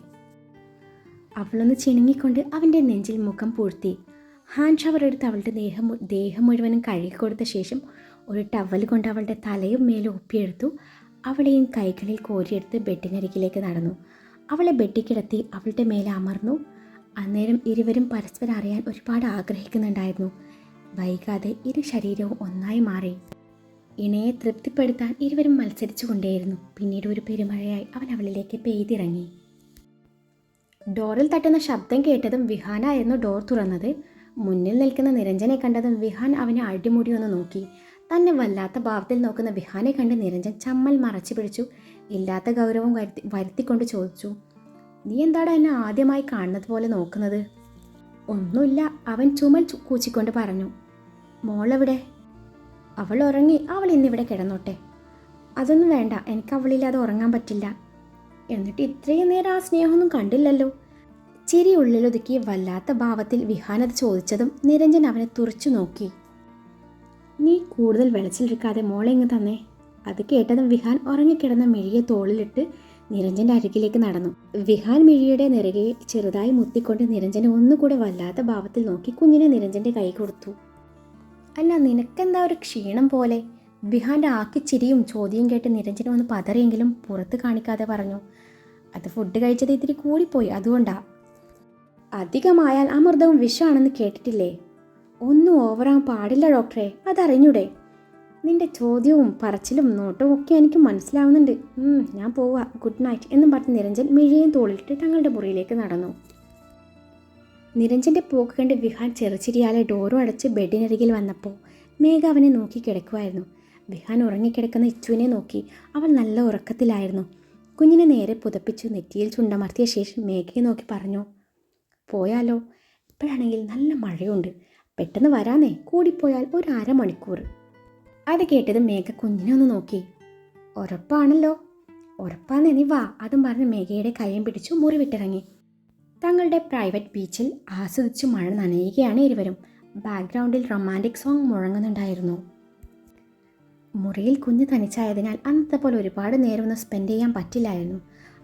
അവളൊന്ന് ചിണുങ്ങിക്കൊണ്ട് അവൻ്റെ നെഞ്ചിൽ മുഖം പൂഴ്ത്തി. ഹാൻഡ് ഷവർ എടുത്ത് അവളുടെ ദേഹം മുഴുവനും കഴുകിക്കൊടുത്ത ശേഷം ഒരു ടവൽ കൊണ്ട് അവളുടെ തലയും മേലും ഒപ്പിയെടുത്തു. അവളെയും കൈകളിൽ കോരിയെടുത്ത് ബെഡിനരികിലേക്ക് നടന്നു. അവളെ ബെഡിൽ കിടത്തി അവളുടെ മേലെ അമർന്നു. അന്നേരം ഇരുവരും പരസ്പരം അറിയാൻ ഒരുപാട് ആഗ്രഹിക്കുന്നുണ്ടായിരുന്നു. വൈകാതെ ഇരു ശരീരവും ഒന്നായി മാറി. ഇണയെ തൃപ്തിപ്പെടുത്താൻ ഇരുവരും മത്സരിച്ചു കൊണ്ടേയിരുന്നു. പിന്നീട് ഒരു പെരുമഴയായി അവൻ അവളിലേക്ക് പെയ്തിറങ്ങി. ഡോറിൽ തട്ടുന്ന ശബ്ദം കേട്ടതും വിഹാനായിരുന്നു ഡോർ തുറന്നത്. മുന്നിൽ നിൽക്കുന്ന നിരഞ്ജനെ കണ്ടതും വിഹാൻ അവനെ അടിമുടി ഒന്ന് നോക്കി. തന്നെ വല്ലാത്ത ഭാവത്തിൽ നോക്കുന്ന വിഹാനെ കണ്ട് നിരഞ്ജൻ ചമ്മൽ മറച്ചു പിടിച്ചു ഇല്ലാത്ത ഗൗരവം വരുത്തിക്കൊണ്ട് ചോദിച്ചു, നീ എന്താടാ എന്നെ ആദ്യമായി കാണുന്നത് പോലെ നോക്കുന്നത്? ഒന്നുമില്ല, അവൻ ചുമൽ കൂച്ചിക്കൊണ്ട് പറഞ്ഞു. മോളെവിടെ? അവൾ ഉറങ്ങി, അവൾ ഇന്നിവിടെ കിടന്നോട്ടെ. അതൊന്നും വേണ്ട, എനിക്ക് അവളില്ലാതെ ഉറങ്ങാൻ പറ്റില്ല. എന്നിട്ട് ഇത്രയും നേരം ആ സ്നേഹമൊന്നും കണ്ടില്ലല്ലോ. ചിരി ഉള്ളിലൊതുക്കി വല്ലാത്ത ഭാവത്തിൽ വിഹാനത് ചോദിച്ചതും നിരഞ്ജൻ അവനെ തുറച്ചു നോക്കി. നീ കൂടുതൽ വെളച്ചിലിരിക്കാതെ മോളെ ഇങ്ങ് തന്നെ. അത് കേട്ടതും വിഹാൻ ഉറങ്ങിക്കിടന്ന മിഴിയെ തോളിലിട്ട് നിരഞ്ജന്റെ അരികിലേക്ക് നടന്നു. വിഹാൻ മിഴിയുടെ നെറുകെ ചെറുതായി മുത്തിക്കൊണ്ട് നിരഞ്ജനെ ഒന്നുകൂടെ വല്ലാത്ത ഭാവത്തിൽ നോക്കി കുഞ്ഞിനെ നിരഞ്ജന്റെ കൈ കൊടുത്തു. അല്ല, നിനക്കെന്താ ഒരു ക്ഷീണം പോലെ? വിഹാന്റെ ആക്കിച്ചിരിയും ചോദ്യം കേട്ട് നിരഞ്ജനെ ഒന്ന് പതറിയെങ്കിലും പുറത്ത് കാണിക്കാതെ പറഞ്ഞു. അത് ഫുഡ് കഴിച്ചത് ഇത്തിരി കൂടിപ്പോയി, അതുകൊണ്ടാ. അധികമായാൽ അമൃതവും വിഷമാണെന്ന് കേട്ടിട്ടില്ലേ? ഒന്നും ഓവറാൻ പാടില്ല ഡോക്ടറെ, അതറിഞ്ഞൂടെ? നിന്റെ ചോദ്യവും പറച്ചിലും നോട്ടവും ഒക്കെ എനിക്ക് മനസ്സിലാവുന്നുണ്ട്. ഞാൻ പോവാ, ഗുഡ് നൈറ്റ് എന്നും പറഞ്ഞ് നിരഞ്ജൻ മിഴിയും തോളിലിട്ട് തങ്ങളുടെ മുറിയിലേക്ക് നടന്നു. നിരഞ്ജന്റെ പോക്ക് കണ്ട് വിഹാൻ ചെറുചിരിയാലെ ഡോറും അടച്ച് ബെഡിനരികിൽ വന്നപ്പോൾ മേഘ അവനെ നോക്കി കിടക്കുമായിരുന്നു. വിഹാൻ ഉറങ്ങിക്കിടക്കുന്ന ഇച്ചുവിനെ നോക്കി. അവൾ നല്ല ഉറക്കത്തിലായിരുന്നു. കുഞ്ഞിനെ നേരെ പുതപ്പിച്ചു നെറ്റിയിൽ ചുണ്ടമർത്തിയ ശേഷം മേഘയെ നോക്കി പറഞ്ഞു, പോയാലോ? ഇപ്പോഴാണെങ്കിൽ നല്ല മഴയുണ്ട്, പെട്ടെന്ന് വരാനേ, കൂടിപ്പോയാൽ ഒരു അരമണിക്കൂർ. അത് കേട്ടത് മേഘ കുഞ്ഞിനെ ഒന്ന് നോക്കി. ഉറപ്പാണല്ലോ? ഉറപ്പാന്ന്, നീ വാ. അതും പറഞ്ഞ് മേഘയുടെ കൈയും പിടിച്ചു മുറി വിട്ടിറങ്ങി. തങ്ങളുടെ പ്രൈവറ്റ് ബീച്ചിൽ ആസ്വദിച്ചു മഴ നനയുകയാണ് ഇരുവരും. ബാക്ക്ഗ്രൗണ്ടിൽ റൊമാൻറ്റിക് സോങ് മുഴങ്ങുന്നുണ്ടായിരുന്നു. മുറിയിൽ കുഞ്ഞ് തനിച്ചായതിനാൽ അന്നത്തെ പോലെ ഒരുപാട് നേരം ഒന്ന് സ്പെൻഡ് ചെയ്യാൻ പറ്റില്ലായിരുന്നു.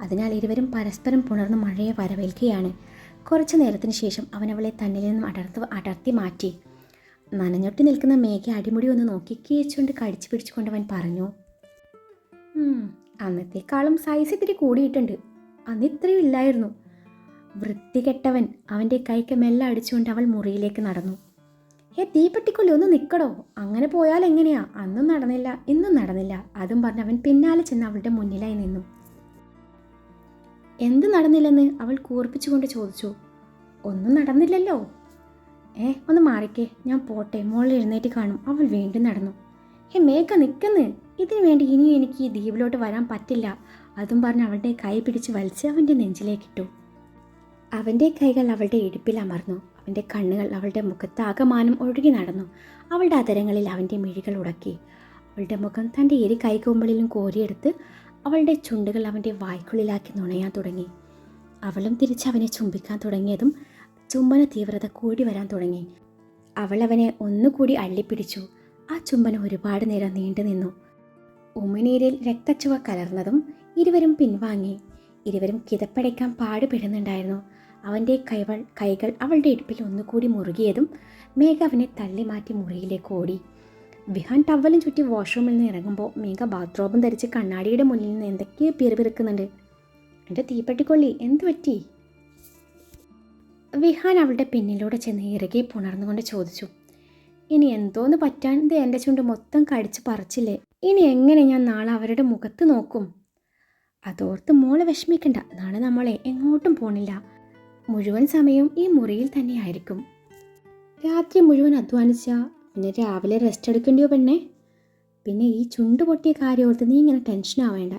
അതിനാൽ ഇരുവരും പരസ്പരം പുണർന്ന് മഴയെ വരവേൽക്കുകയാണ്. കുറച്ചു നേരത്തിന് ശേഷം അവൻ അവളെ തന്നിൽ നിന്നും അടർത്തി മാറ്റി. നനഞ്ഞൊട്ടി നിൽക്കുന്ന മേഘ അടിമുടി ഒന്ന് നോക്കി കീച്ചുകൊണ്ട് കടിച്ചു പിടിച്ചുകൊണ്ടവൻ പറഞ്ഞു, അന്നത്തേക്കാളും സൈസ് ഇത്തിരി കൂടിയിട്ടുണ്ട്. അന്ന് ഇത്രയും ഇല്ലായിരുന്നു. വൃത്തികെട്ടവൻ. അവൻ്റെ കൈക്ക് മെല്ലെ അടിച്ചുകൊണ്ട് അവൾ മുറിയിലേക്ക് നടന്നു. തീപ്പെട്ടിക്കൊല്ലി ഒന്ന് നിൽക്കടോ, അങ്ങനെ പോയാൽ എങ്ങനെയാ? അന്നും നടന്നില്ല, ഇന്നും നടന്നില്ല. അതും പറഞ്ഞ് അവൻ പിന്നാലെ ചെന്ന് അവളുടെ മുന്നിലായി നിന്നു. എന്ത് നടന്നില്ലെന്ന് അവൾ കൂർപ്പിച്ചുകൊണ്ട് ചോദിച്ചു. ഒന്നും നടന്നില്ലല്ലോ. ഒന്ന് മാറിക്കേ, ഞാൻ പോട്ടെ, മോളിൽ എഴുന്നേറ്റ് കാണും. അവൾ വീണ്ടും നടന്നു. മേഘ നിൽക്കുന്നു, ഇതിനു വേണ്ടി ഇനിയും എനിക്ക് ഈ ദ്വീപിലോട്ട് വരാൻ പറ്റില്ല. അതും പറഞ്ഞ് അവളുടെ കൈ പിടിച്ച് വലിച്ച് അവൻ്റെ നെഞ്ചിലേക്കിട്ടു. അവൻ്റെ കൈകൾ അവളുടെ ഇടുപ്പിൽ അമർന്നു. അവൻ്റെ കണ്ണുകൾ അവളുടെ മുഖത്ത് ആകമാനം ഒഴുകി നടന്നു. അവളുടെ അതരങ്ങളിൽ അവൻ്റെ മിഴികൾ ഉടക്കി. അവളുടെ മുഖം തൻ്റെ ഇരു കൈകൊമ്പളിലും കോരിയെടുത്ത് അവളുടെ ചുണ്ടുകൾ അവൻ്റെ വായ്ക്കുള്ളിലാക്കി നുണയാൻ തുടങ്ങി. അവളും തിരിച്ചവനെ ചുംബിക്കാൻ തുടങ്ങിയതും ചുംബന തീവ്രത കൂടി വരാൻ തുടങ്ങി. അവൾ അവനെ ഒന്നുകൂടി അള്ളിപ്പിടിച്ചു. ആ ചുംബനം ഒരുപാട് നേരം നീണ്ടു നിന്നു. ഉമിനീരിൽ രക്തച്ചുവ കലർന്നതും ഇരുവരും പിൻവാങ്ങി. ഇരുവരും കിതപ്പടയ്ക്കാൻ പാടുപെടുന്നുണ്ടായിരുന്നു. അവൻ്റെ കൈകൾ അവളുടെ ഇടുപ്പിൽ ഒന്നുകൂടി മുറുകിയതും മേഘ അവനെ തള്ളി മാറ്റി മുറിയിലേക്ക് ഓടി. വിഹാൻ ടവലും ചുറ്റി വാഷ്റൂമിൽ നിന്ന് ഇറങ്ങുമ്പോൾ മേഘ ബാത്റൂമും ധരിച്ച് കണ്ണാടിയുടെ മുന്നിൽ നിന്ന് എന്തൊക്കെയോ പിറുപിറുക്കുന്നുണ്ട്. എൻ്റെ തീപ്പെട്ടിക്കൊള്ളി എന്ത് പറ്റി? വിഹാൻ അവളുടെ പിന്നിലൂടെ ചെന്ന് ഇറുകെ പുണർന്നുകൊണ്ട് ചോദിച്ചു. ഇനി എന്തോന്ന് പറ്റാൻ? ഇത് എൻ്റെ ചുണ്ട് മൊത്തം കടിച്ച് പറിച്ചില്ലേ? ഇനി എങ്ങനെ ഞാൻ നാളെ അവരുടെ മുഖത്ത് നോക്കും? അതോർത്ത് മോളെ വിഷമിക്കണ്ട. നാളെ നമ്മളെ എങ്ങോട്ടും പോണില്ല. മുഴുവൻ സമയവും ഈ മുറിയിൽ തന്നെയായിരിക്കും. രാത്രി മുഴുവൻ അധ്വാനിച്ച പിന്നെ രാവിലെ റെസ്റ്റ് എടുക്കേണ്ടിയോ പെണ്ണേ? പിന്നെ ഈ ചുണ്ട് പൊട്ടിയ കാര്യമോർത്ത് നീ ഇങ്ങനെ ടെൻഷനാവേണ്ട.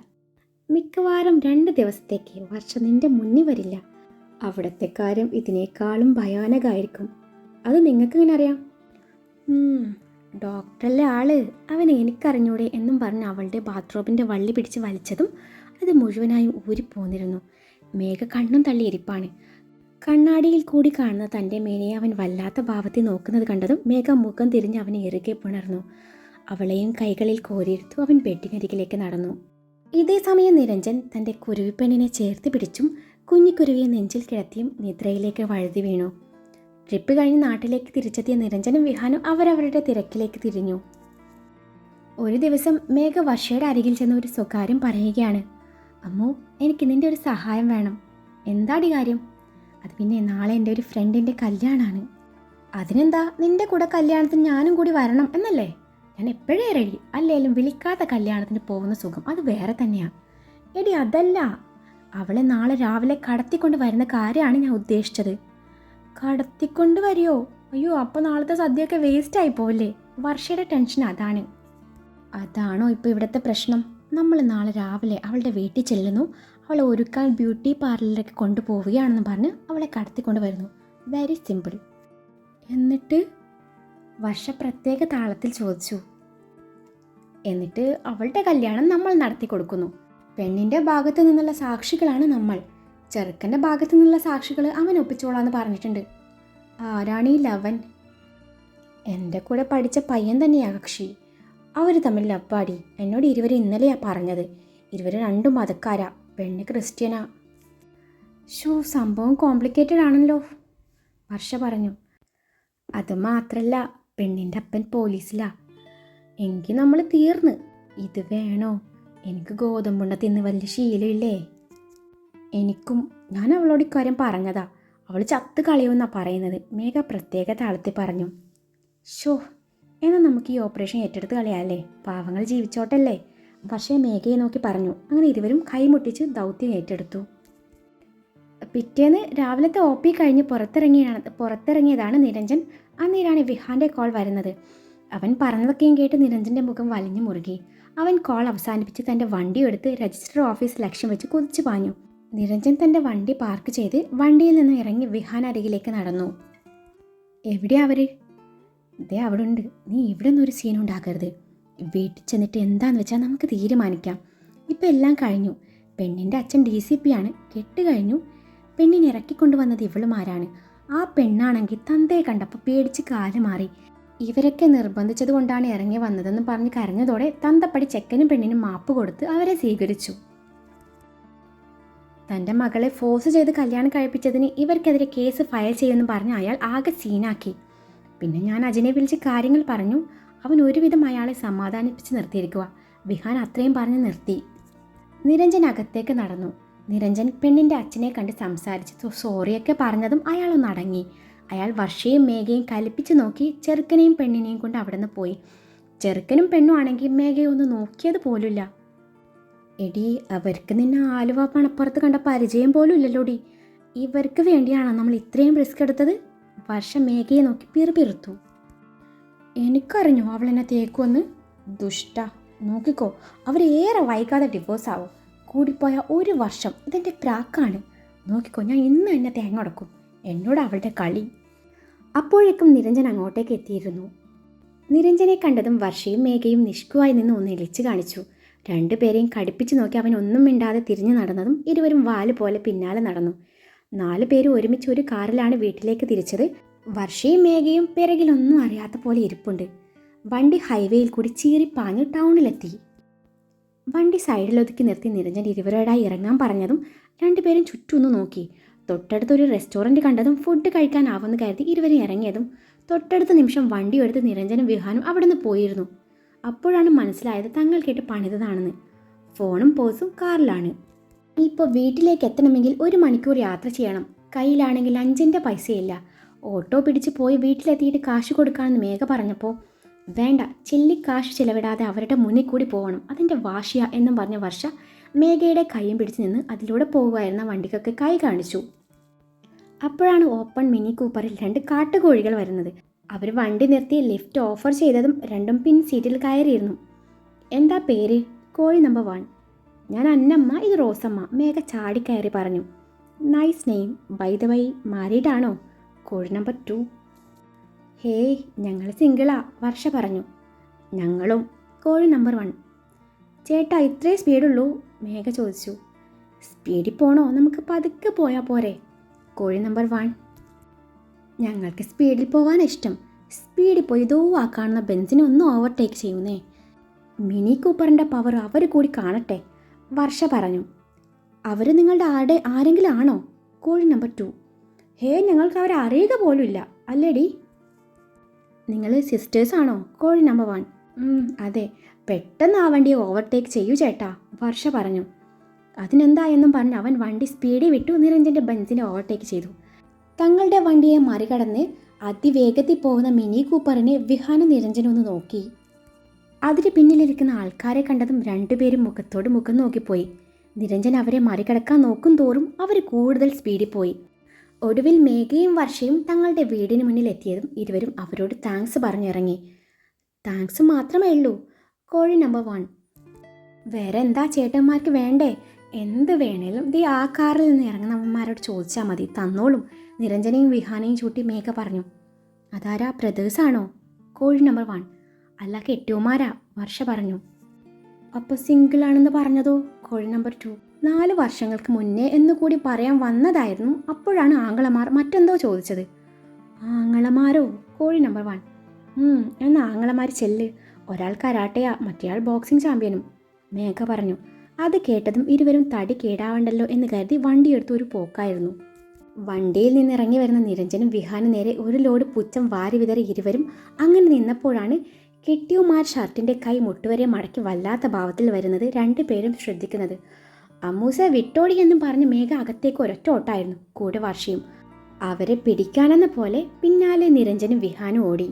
മിക്കവാറും 2 ദിവസത്തേക്ക് വർഷം നിൻ്റെ മുന്നിൽ വരില്ല. അവിടുത്തെ കാര്യം ഇതിനേക്കാളും ഭയാനകമായിരിക്കും. അത് നിങ്ങൾക്കിങ്ങനെ അറിയാം? ഡോക്ടറല്ലേ ആള്, അവൻ എനിക്കറിഞ്ഞൂടെ എന്നും പറഞ്ഞ് അവളുടെ ബാത്റൂമിൻ്റെ വള്ളി പിടിച്ച് വലിച്ചതും അത് മുഴുവനായും ഊരിപ്പോന്നിരുന്നു. മേഘ കണ്ണും തള്ളി ഇരിപ്പാണ്. കണ്ണാടിയിൽ കൂടി കാണുന്ന തൻ്റെ മേനയെ അവൻ വല്ലാത്ത ഭാവത്തിൽ നോക്കുന്നത് കണ്ടതും മേഘ മുഖം തിരിഞ്ഞ് അവനെ ഇറുകെ പുണർന്നു. അവളെയും കൈകളിൽ കോരിയെടുത്തു അവൻ ബെഡിനരികിലേക്ക് നടന്നു. ഇതേ സമയം നിരഞ്ജൻ തൻ്റെ കുരുവിപ്പെണ്ണിനെ ചേർത്ത് പിടിച്ചും കുഞ്ഞിക്കുരുവിയെ നെഞ്ചിൽ കിടത്തിയും നിദ്രയിലേക്ക് വഴുതി വീണു. ട്രിപ്പ് കഴിഞ്ഞ് നാട്ടിലേക്ക് തിരിച്ചെത്തിയ നിരഞ്ജനും വിഹാനും അവരവരുടെ തിരക്കിലേക്ക് തിരിഞ്ഞു. ഒരു ദിവസം മേഘ വർഷയുടെ അരികിൽ ചെന്ന് ഒരു സ്വകാര്യം പറയുകയാണ്. അമ്മോ, എനിക്ക് നിൻ്റെ ഒരു സഹായം വേണം. എന്താടി കാര്യം? അത് പിന്നെ നാളെ എൻ്റെ ഒരു ഫ്രണ്ടിൻ്റെ കല്യാണമാണ്. അതിനെന്താ, നിൻ്റെ കൂടെ കല്യാണത്തിന് ഞാനും കൂടി വരണം എന്നല്ലേ? ഞാൻ എപ്പോഴേ റെഡി. അല്ലേലും വിളിക്കാത്ത കല്യാണത്തിന് പോകുന്ന സുഖം അത് വേറെ തന്നെയാണ്. എടി അതല്ല, അവളെ നാളെ രാവിലെ കടത്തിക്കൊണ്ട് വരുന്ന കാര്യമാണ് ഞാൻ ഉദ്ദേശിച്ചത്. കടത്തിക്കൊണ്ട് വരിയോ? അയ്യോ, അപ്പോൾ നാളത്തെ സദ്യയൊക്കെ വേസ്റ്റ് ആയി പോവില്ലേ? വർഷയുടെ ടെൻഷൻ അതാണ്. അതാണോ ഇപ്പോൾ ഇവിടുത്തെ പ്രശ്നം? നമ്മൾ നാളെ രാവിലെ അവളുടെ വീട്ടിൽ ചെല്ലുന്നു, അവളെ ഒരുക്കാൻ ബ്യൂട്ടി പാർലറിലേക്ക് കൊണ്ടുപോവുകയാണെന്ന് പറഞ്ഞ് അവളെ കടത്തിക്കൊണ്ട് വരുന്നു. Very simple. എന്നിട്ട് വർഷ പ്രത്യേക താളത്തിൽ ചോദിച്ചു. എന്നിട്ട് അവളുടെ കല്യാണം നമ്മൾ നടത്തി കൊടുക്കുന്നു. പെണ്ണിൻ്റെ ഭാഗത്തു നിന്നുള്ള സാക്ഷികളാണ് നമ്മൾ. ചെറുക്കൻ്റെ ഭാഗത്തു നിന്നുള്ള സാക്ഷികൾ അവൻ ഒപ്പിച്ചോളാന്ന് പറഞ്ഞിട്ടുണ്ട്. ആരാണ് ഈ ലവൻ? എൻ്റെ കൂടെ പഠിച്ച പയ്യൻ തന്നെയാ കക്ഷി. അവർ തമ്മിൽ ലപ്പാടി. എന്നോട് ഇരുവർ ഇന്നലെയാ പറഞ്ഞത്. ഇരുവർ രണ്ടും മതക്കാരാ. പെണ്ണ് ക്രിസ്ത്യനാ. സംഭവം കോംപ്ലിക്കേറ്റഡ് ആണല്ലോ, വർഷ പറഞ്ഞു. അത് മാത്രല്ല, പെണ്ണിൻ്റെ അപ്പൻ പോലീസിലാ. എങ്കിൽ നമ്മൾ തീർന്ന്. ഇത് വേണോ? എനിക്ക് ഗോതമ്പുണ്ട തിന്ന് വലിയ ശീലമില്ലേ. എനിക്കും. ഞാൻ അവളോട് ഇക്കാര്യം പറഞ്ഞതാ. അവൾ ചത്ത് കളയുമെന്നാണ് പറയുന്നത്. മേഘ പ്രത്യേക താളത്തിൽ പറഞ്ഞു. എന്നാൽ നമുക്ക് ഈ ഓപ്പറേഷൻ ഏറ്റെടുത്ത് കളയാല്ലേ? പാവങ്ങൾ ജീവിച്ചോട്ടല്ലേ? പക്ഷേ മേഘയെ നോക്കി പറഞ്ഞു. അങ്ങനെ ഇരുവരും കൈമുട്ടിച്ച് ദൗത്യം ഏറ്റെടുത്തു. പിറ്റേന്ന് രാവിലത്തെ OP കഴിഞ്ഞ് പുറത്തിറങ്ങിയതാണ് നിരഞ്ജൻ. അന്നേരാണ് വിഹാൻ്റെ കോൾ വരുന്നത്. അവൻ പറഞ്ഞതൊക്കെയും കേട്ട് നിരഞ്ജൻ്റെ മുഖം വലിഞ്ഞു മുറുകി. അവൻ കോൾ അവസാനിപ്പിച്ച് തൻ്റെ വണ്ടി എടുത്ത് രജിസ്റ്റർ ഓഫീസ് ലക്ഷ്യം വെച്ച് കുതിച്ചു പാഞ്ഞു. നിരഞ്ജൻ തൻ്റെ വണ്ടി പാർക്ക് ചെയ്ത് വണ്ടിയിൽ നിന്ന് ഇറങ്ങി വിഹാൻ അരികിലേക്ക് നടന്നു. എവിടെയാ അവർ? ഇതേ അവിടെ ഉണ്ട്. നീ ഇവിടെ നിന്നൊരു സീനുണ്ടാക്കരുത്. വീട്ടിൽ ചെന്നിട്ട് എന്താണെന്ന് വെച്ചാൽ നമുക്ക് തീരുമാനിക്കാം. ഇപ്പം എല്ലാം കഴിഞ്ഞു. പെണ്ണിൻ്റെ അച്ഛൻ DCP ആണ്. കെട്ട് കഴിഞ്ഞു. പെണ്ണിനെ ഇറക്കിക്കൊണ്ടുവന്നത് ഇവളുമാരാണ്. ആ പെണ്ണാണെങ്കിൽ തന്തയെ കണ്ടപ്പോൾ പേടിച്ച് കാല് മാറി. ഇവരൊക്കെ നിർബന്ധിച്ചത് കൊണ്ടാണ് ഇറങ്ങി വന്നതെന്ന് പറഞ്ഞ് കരഞ്ഞതോടെ തന്തപ്പടി ചെക്കനും പെണ്ണിനും മാപ്പ് കൊടുത്ത് അവരെ സ്വീകരിച്ചു. തൻ്റെ മകളെ ഫോഴ്സ് ചെയ്ത് കല്യാണം കഴിപ്പിച്ചതിന് ഇവർക്കെതിരെ കേസ് ഫയൽ ചെയ്യുമെന്ന് പറഞ്ഞ് അയാൾ ആകെ സീനാക്കി. പിന്നെ ഞാൻ അജിനെ വിളിച്ച് കാര്യങ്ങൾ പറഞ്ഞു. അവൻ ഒരുവിധം അയാളെ സമാധാനിപ്പിച്ച് നിർത്തിയിരിക്കുക. വിഹാൻ അത്രയും പറഞ്ഞ് നിർത്തി. നിരഞ്ജൻ അകത്തേക്ക് നടന്നു. നിരഞ്ജൻ പെണ്ണിൻ്റെ അച്ഛനെ കണ്ട് സംസാരിച്ച് സോറിയൊക്കെ പറഞ്ഞതും അയാളൊന്ന് അടങ്ങി. അയാൾ വർഷയും മേഘയും കലിപ്പിച്ച് നോക്കി ചെറുക്കനെയും പെണ്ണിനെയും കൊണ്ട് അവിടെ നിന്ന് പോയി. ചെറുക്കനും പെണ്ണും ആണെങ്കിൽ മേഘയെ ഒന്ന് നോക്കിയത് പോലുമില്ല. എടി, അവർക്ക് നിന്നെ ആലുവ പണപ്പുറത്ത് കണ്ട പരിചയം പോലും ഇല്ലല്ലോടി. ഇവർക്ക് വേണ്ടിയാണോ നമ്മൾ ഇത്രയും റിസ്ക് എടുത്തത്? വർഷ മേഘയെ നോക്കി പിറുപിറുത്തു. എനിക്കറിഞ്ഞു അവൾ എന്നെ തേക്കുമെന്ന്. ദുഷ്ട, നോക്കിക്കോ, അവരേറെ വൈകാതെ ഡിവോഴ്സ് ആവും. കൂടിപ്പോയ 1 വർഷം. ഇതെൻ്റെ പ്രാക്കാണ്. നോക്കിക്കോ, ഞാൻ ഇന്ന് എന്നെ തേങ്ങ ഉടക്കും. എന്നോട് അവളുടെ കളി. അപ്പോഴേക്കും നിരഞ്ജൻ അങ്ങോട്ടേക്ക് എത്തിയിരുന്നു. നിരഞ്ജനെ കണ്ടതും വർഷയും മേഘയും നിഷ്കുവായി നിന്ന് ഒന്ന് ഇളിച്ചു കാണിച്ചു. രണ്ടുപേരെയും കടുപ്പിച്ച് നോക്കി അവൻ ഒന്നും മിണ്ടാതെ തിരിഞ്ഞു നടന്നതും ഇരുവരും വാല് പോലെ പിന്നാലെ നടന്നു. 4 പേര് ഒരുമിച്ച് ഒരു കാറിലാണ് വീട്ടിലേക്ക് തിരിച്ചത്. വർഷയും മേഘയും പിറകിലൊന്നും അറിയാത്ത പോലെ ഇരിപ്പുണ്ട്. വണ്ടി ഹൈവേയിൽ കൂടി ചീറിപ്പാഞ്ഞ് ടൗണിലെത്തി. വണ്ടി സൈഡിലൊതുക്കി നിർത്തി നിരഞ്ജൻ ഇരുവരോടായി ഇറങ്ങാൻ പറഞ്ഞതും 2 പേരും ചുറ്റൊന്ന് നോക്കി. തൊട്ടടുത്തൊരു റെസ്റ്റോറൻറ്റ് കണ്ടതും ഫുഡ് കഴിക്കാനാവുമെന്ന് കരുതി ഇരുവരും ഇറങ്ങിയതും തൊട്ടടുത്ത നിമിഷം വണ്ടി എടുത്ത് നിരഞ്ജനും വിഹാനും അവിടെ നിന്ന് പോയിരുന്നു. അപ്പോഴാണ് മനസ്സിലായത് തങ്ങൾ കേട്ട് പണിതതാണെന്ന്. ഫോണും പേഴ്സും കാറിലാണ്. ഇപ്പോൾ വീട്ടിലേക്ക് എത്തണമെങ്കിൽ 1 മണിക്കൂർ യാത്ര ചെയ്യണം. കയ്യിലാണെങ്കിൽ 5ൻ്റെ പൈസയില്ല. ഓട്ടോ പിടിച്ച് പോയി വീട്ടിലെത്തിയിട്ട് കാശ് കൊടുക്കാമെന്ന് മേഘ പറഞ്ഞപ്പോൾ വേണ്ട, കാശ് ചിലവിടാതെ അവരുടെ മുന്നിൽ കൂടി പോകണം, അതിൻ്റെ വാശിയ എന്നും പറഞ്ഞ വർഷ മേഘയുടെ കൈയും പിടിച്ച് നിന്ന് അതിലൂടെ പോകുമായിരുന്ന വണ്ടിക്കൊക്കെ കൈ കാണിച്ചു. അപ്പോഴാണ് ഓപ്പൺ മിനി കൂപ്പറിൽ 2 കാട്ടുകോഴികൾ വരുന്നത്. അവർ വണ്ടി നിർത്തി ലിഫ്റ്റ് ഓഫർ ചെയ്തതും രണ്ടും പിൻ സീറ്റിൽ കയറിയിരുന്നു. എന്താ പേര്? കോഴി നമ്പർ 1. ഞാൻ അന്നമ്മ, ഇത് റോസമ്മ, മേഘ ചാടിക്കയറി പറഞ്ഞു. Nice name. By the way, married ആണോ? കോഴി നമ്പർ 2. ഹേയ്, ഞങ്ങൾ സിംഗിളാ, വർഷ പറഞ്ഞു. ഞങ്ങളും. കോഴി നമ്പർ 1. ചേട്ടാ, ഇത്രേ സ്പീഡുള്ളൂ? മേഘ ചോദിച്ചു. സ്പീഡിൽ പോണോ? നമുക്ക് പതുക്കെ പോയാൽ പോരെ? കോഴി നമ്പർ 1. ഞങ്ങൾക്ക് സ്പീഡിൽ പോകാൻ ഇഷ്ടം. സ്പീഡിൽ പോയി ഇതോ ആ കാണുന്ന ബെൻസിനെ ഒന്ന് ഓവർടേക്ക് ചെയ്യുന്നേ. മിനി കൂപ്പറിൻ്റെ പവർ അവർ കൂടി കാണട്ടെ, വർഷ പറഞ്ഞു. അവർ നിങ്ങളുടെ ആരെങ്കിലും ആണോ? കോഴി നമ്പർ 2. ഹേ, ഞങ്ങൾക്ക് അവരെ അറിയുക പോലുമില്ല, അല്ലേടി? നിങ്ങൾ സിസ്റ്റേഴ്സാണോ? കോഴി നമ്പർ 1. അതെ. പെട്ടെന്ന് ആ വണ്ടിയെ ഓവർടേക്ക് ചെയ്യൂ ചേട്ടാ, വർഷ പറഞ്ഞു. അതിനെന്താ എന്നും പറഞ്ഞ് അവൻ വണ്ടി സ്പീഡിൽ വിട്ടു നിരഞ്ജൻ്റെ ബെൻസിനെ ഓവർടേക്ക് ചെയ്തു. തങ്ങളുടെ വണ്ടിയെ മറികടന്ന് അതിവേഗത്തിൽ പോകുന്ന മിനി കൂപ്പറിനെ വിഹാനും നിരഞ്ജനും ഒന്ന് നോക്കി. അതിന് പിന്നിലിരിക്കുന്ന ആൾക്കാരെ കണ്ടതും 2 പേരും മുഖത്തോട് മുഖം നോക്കിപ്പോയി. നിരഞ്ജൻ അവരെ മറികടക്കാൻ നോക്കും തോറും അവർ കൂടുതൽ സ്പീഡിൽ പോയി. ഒടുവിൽ മേഘയും വർഷയും തങ്ങളുടെ വീടിന് മുന്നിൽ എത്തിയതും ഇരുവരും അവരോട് താങ്ക്സ് പറഞ്ഞിറങ്ങി. താങ്ക്സ് മാത്രമേ ഉള്ളൂ. കോഴി നമ്പർ 1. വേറെ എന്താ ചേട്ടന്മാർക്ക് വേണ്ടേ? എന്ത് വേണേലും ദേ ആ കാറിൽ നിന്ന് ഇറങ്ങുന്നവന്മാരോട് ചോദിച്ചാൽ മതി, തന്നോളും. നിരഞ്ജനെയും വിഹാനെയും ചൂട്ടി മേഘ പറഞ്ഞു. അതാരാ, ബ്രദേഴ്സാണോ? കോഴി നമ്പർ 1. അല്ല, കെട്ടിയോമാരാ, വർഷ പറഞ്ഞു. അപ്പോൾ സിംഗിളാണെന്ന് പറഞ്ഞതോ? കോഴി നമ്പർ 2. 4 വർഷങ്ങൾക്ക് മുന്നേ എന്നുകൂടി പറയാൻ വന്നതായിരുന്നു. അപ്പോഴാണ് ആങ്ങളമാർ മറ്റെന്തോ ചോദിച്ചത്. ആങ്ങളമാരോ? കോഴി നമ്പർ 1. എന്നാൽ ആങ്ങളമാർ ചെല്ല്. ഒരാൾ കരാട്ടയാ, മറ്റേയാൾ ബോക്സിംഗ് ചാമ്പ്യനും, മേഘ പറഞ്ഞു. അത് കേട്ടതും ഇരുവരും തടി കേടാവണ്ടല്ലോ എന്ന് കരുതി വണ്ടിയെടുത്ത് ഒരു പോക്കായിരുന്നു. വണ്ടിയിൽ നിന്ന് ഇറങ്ങി വരുന്ന നിരഞ്ജനും വിഹാനും നേരെ ഒരു ലോഡ് പുച്ഛം വാരി വിതറി ഇരുവരും അങ്ങനെ നിന്നപ്പോഴാണ് കെട്ടിയുമാർ ഷർട്ടിൻ്റെ കൈ മുട്ടുവരെ മടക്കി വല്ലാത്ത ഭാവത്തിൽ വരുന്നത് 2 പേരും ശ്രദ്ധിക്കുന്നത്. അമ്മൂസ വിട്ടോടി എന്നും പറഞ്ഞ് മേഘ അകത്തേക്ക് ഒരൊറ്റ ഓട്ടായിരുന്നു, കൂടെ വർഷയും. അവരെ പിടിക്കാനെന്ന പോലെ പിന്നാലെ നിരഞ്ജനും വിഹാനും ഓടി.